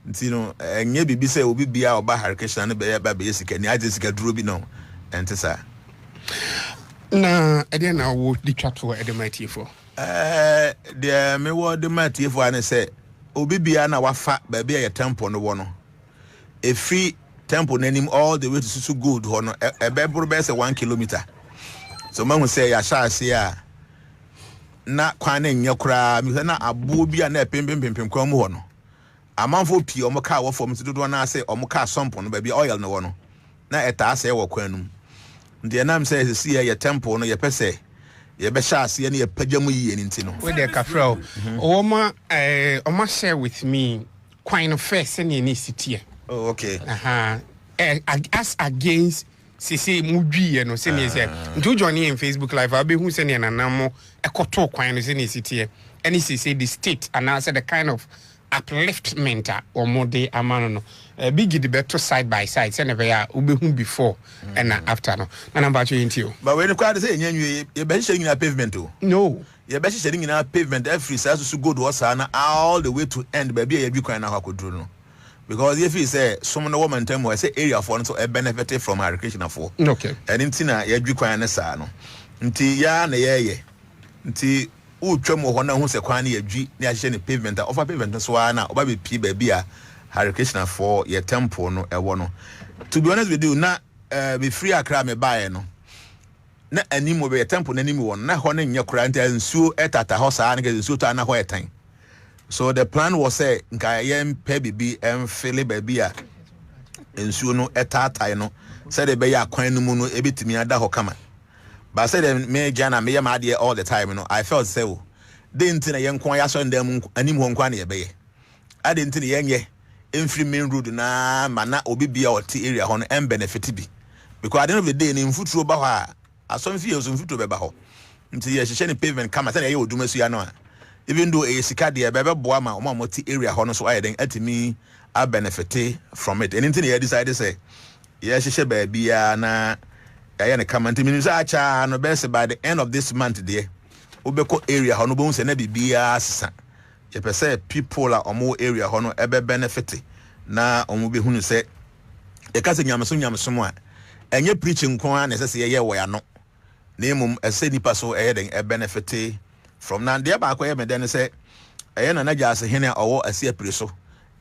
S2: nti no enye bibi se obi bia oba Hare ne be ba be sika ni age sika duro bi no enti sa
S1: na ede na wo di twato ede matiefo
S2: de me wo de matiefo ane se obi bia na wafa ba bia ye temple no wo no efri temple nanim all the way to Susu Gold ho no ebeburu be se 1 kilometer so mahu se ya sha ase a na kwana nya kura mi na abo bia na pempempempem kwa mu ho no amanfo pie omo ka wo fom dodo na ase omo ka sompo no ba bia oil no wo no na eta ase wo kwanum ndi enam se se ye temple no ye pese ye be sha ase ne ye pagyamu yi eni nti no
S1: we de kafra oma share with me kwan first ne ni sitie
S2: oh okay
S1: as against sisi mudwie no se ne se ntu join in Facebook live abi hu se ne nanamo ekoto kwan no se ne sitie any sisi the state and also the kind of upliftment or mode amano no big the better side by side se ne be ya obehu before and after no na number 20
S2: but when you quite say nyanwe ye be hye nyina pavement o
S1: no
S2: ye be hye nyina pavement every size so good was na all the way to end baby ye bi kwan na akoduro no because if you say some no woman time say area for so benefit from Hare for
S1: okay
S2: and ntina ye dwi kwan na sa no nti ya na ye nti utwam ho na hu se kwan na ye dwi na hye ne pavement over pavement so na oba be pi ba bia Hare for ye temple no ewo no to be honest with you na be free akra me bae no na animo be temple na animo won na ho na nya kura nta nsuo etata ho sa na nsuo ta na ho etan. So the plan was say nka yem pe bibi emfele baby a ensuo no etatai no say the be ya kwan no mu no ebetimi ada ho kama but say the me Jnana me yam ade all the time no I felt say o de ntina yen kon ya so ndam anim ho nkwa na ye be ye ade ntina yen ye emfiri main road na mana obi bia o ti area ho no em benefit bi because at the end of the day ni mfuturo ba ho a asomfie so mfuturo be ba ho nti ye hye ne pavement kama say na ye oduma su ya no a even though a sika de bebe boa ma omoti area ho no so ayeden atimi a benefit from it anything he decided say Yes, she baby na ayɛ ne kama nti minu sɛ acha no best by the end of this month there. Wobɛkɔ area hɔ no bo sɛ na bibia sesa. Ye pɛ sɛ people a ɔmo area hɔ no ɛbɛ benefit na ɔmo be hunu sɛ e ka sɛ nyamesom a ɛnyɛ preaching nko a na ɛsɛ sɛ yɛyɛ wɔ ya no. Na emum ɛsɛ nipa so ɛyɛ den ɛ benefit from na deɛ baako yɛ me den sɛ ɛyɛ na nagya ase hene a ɔwɔ asi apire so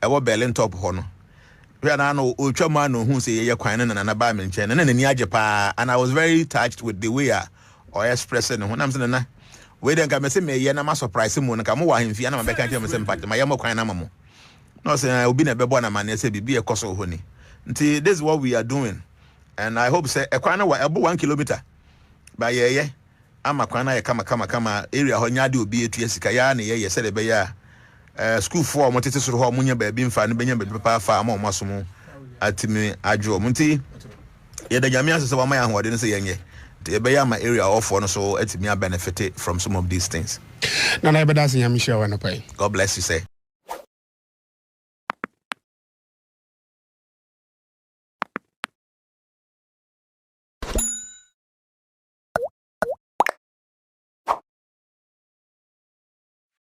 S2: ɛwɔ Berlin top hɔ no. We are now otwa ma no hu say ye kwan na na ba me nche na nani agye pa, and I was very touched with the way or expressing ho na me na we den ka me say me ye na ma surprise mu na ka mo wa hemfia na ma beka nche me say mpact ma ye mo kwan na mamo no say obi na bebo na ma na say bibi e koso ho ni nti this is what we are doing, and I hope say e kwan na wa ebo 1 kilometer ba ye ama kwan na ye kama area ho nya de obi etu asika ya na ye say de be ya school for mo tete soro ho mo nya ba bi mfa no benya ba papa fa ama mo asomo atimi adwo mo nti ye da nyame asese wa ma ya hoode no se yenye te be ya ma area of no so atimi benefit from some of these things.
S1: Na na be da se nyame hia wa no pai.
S2: God bless you, say.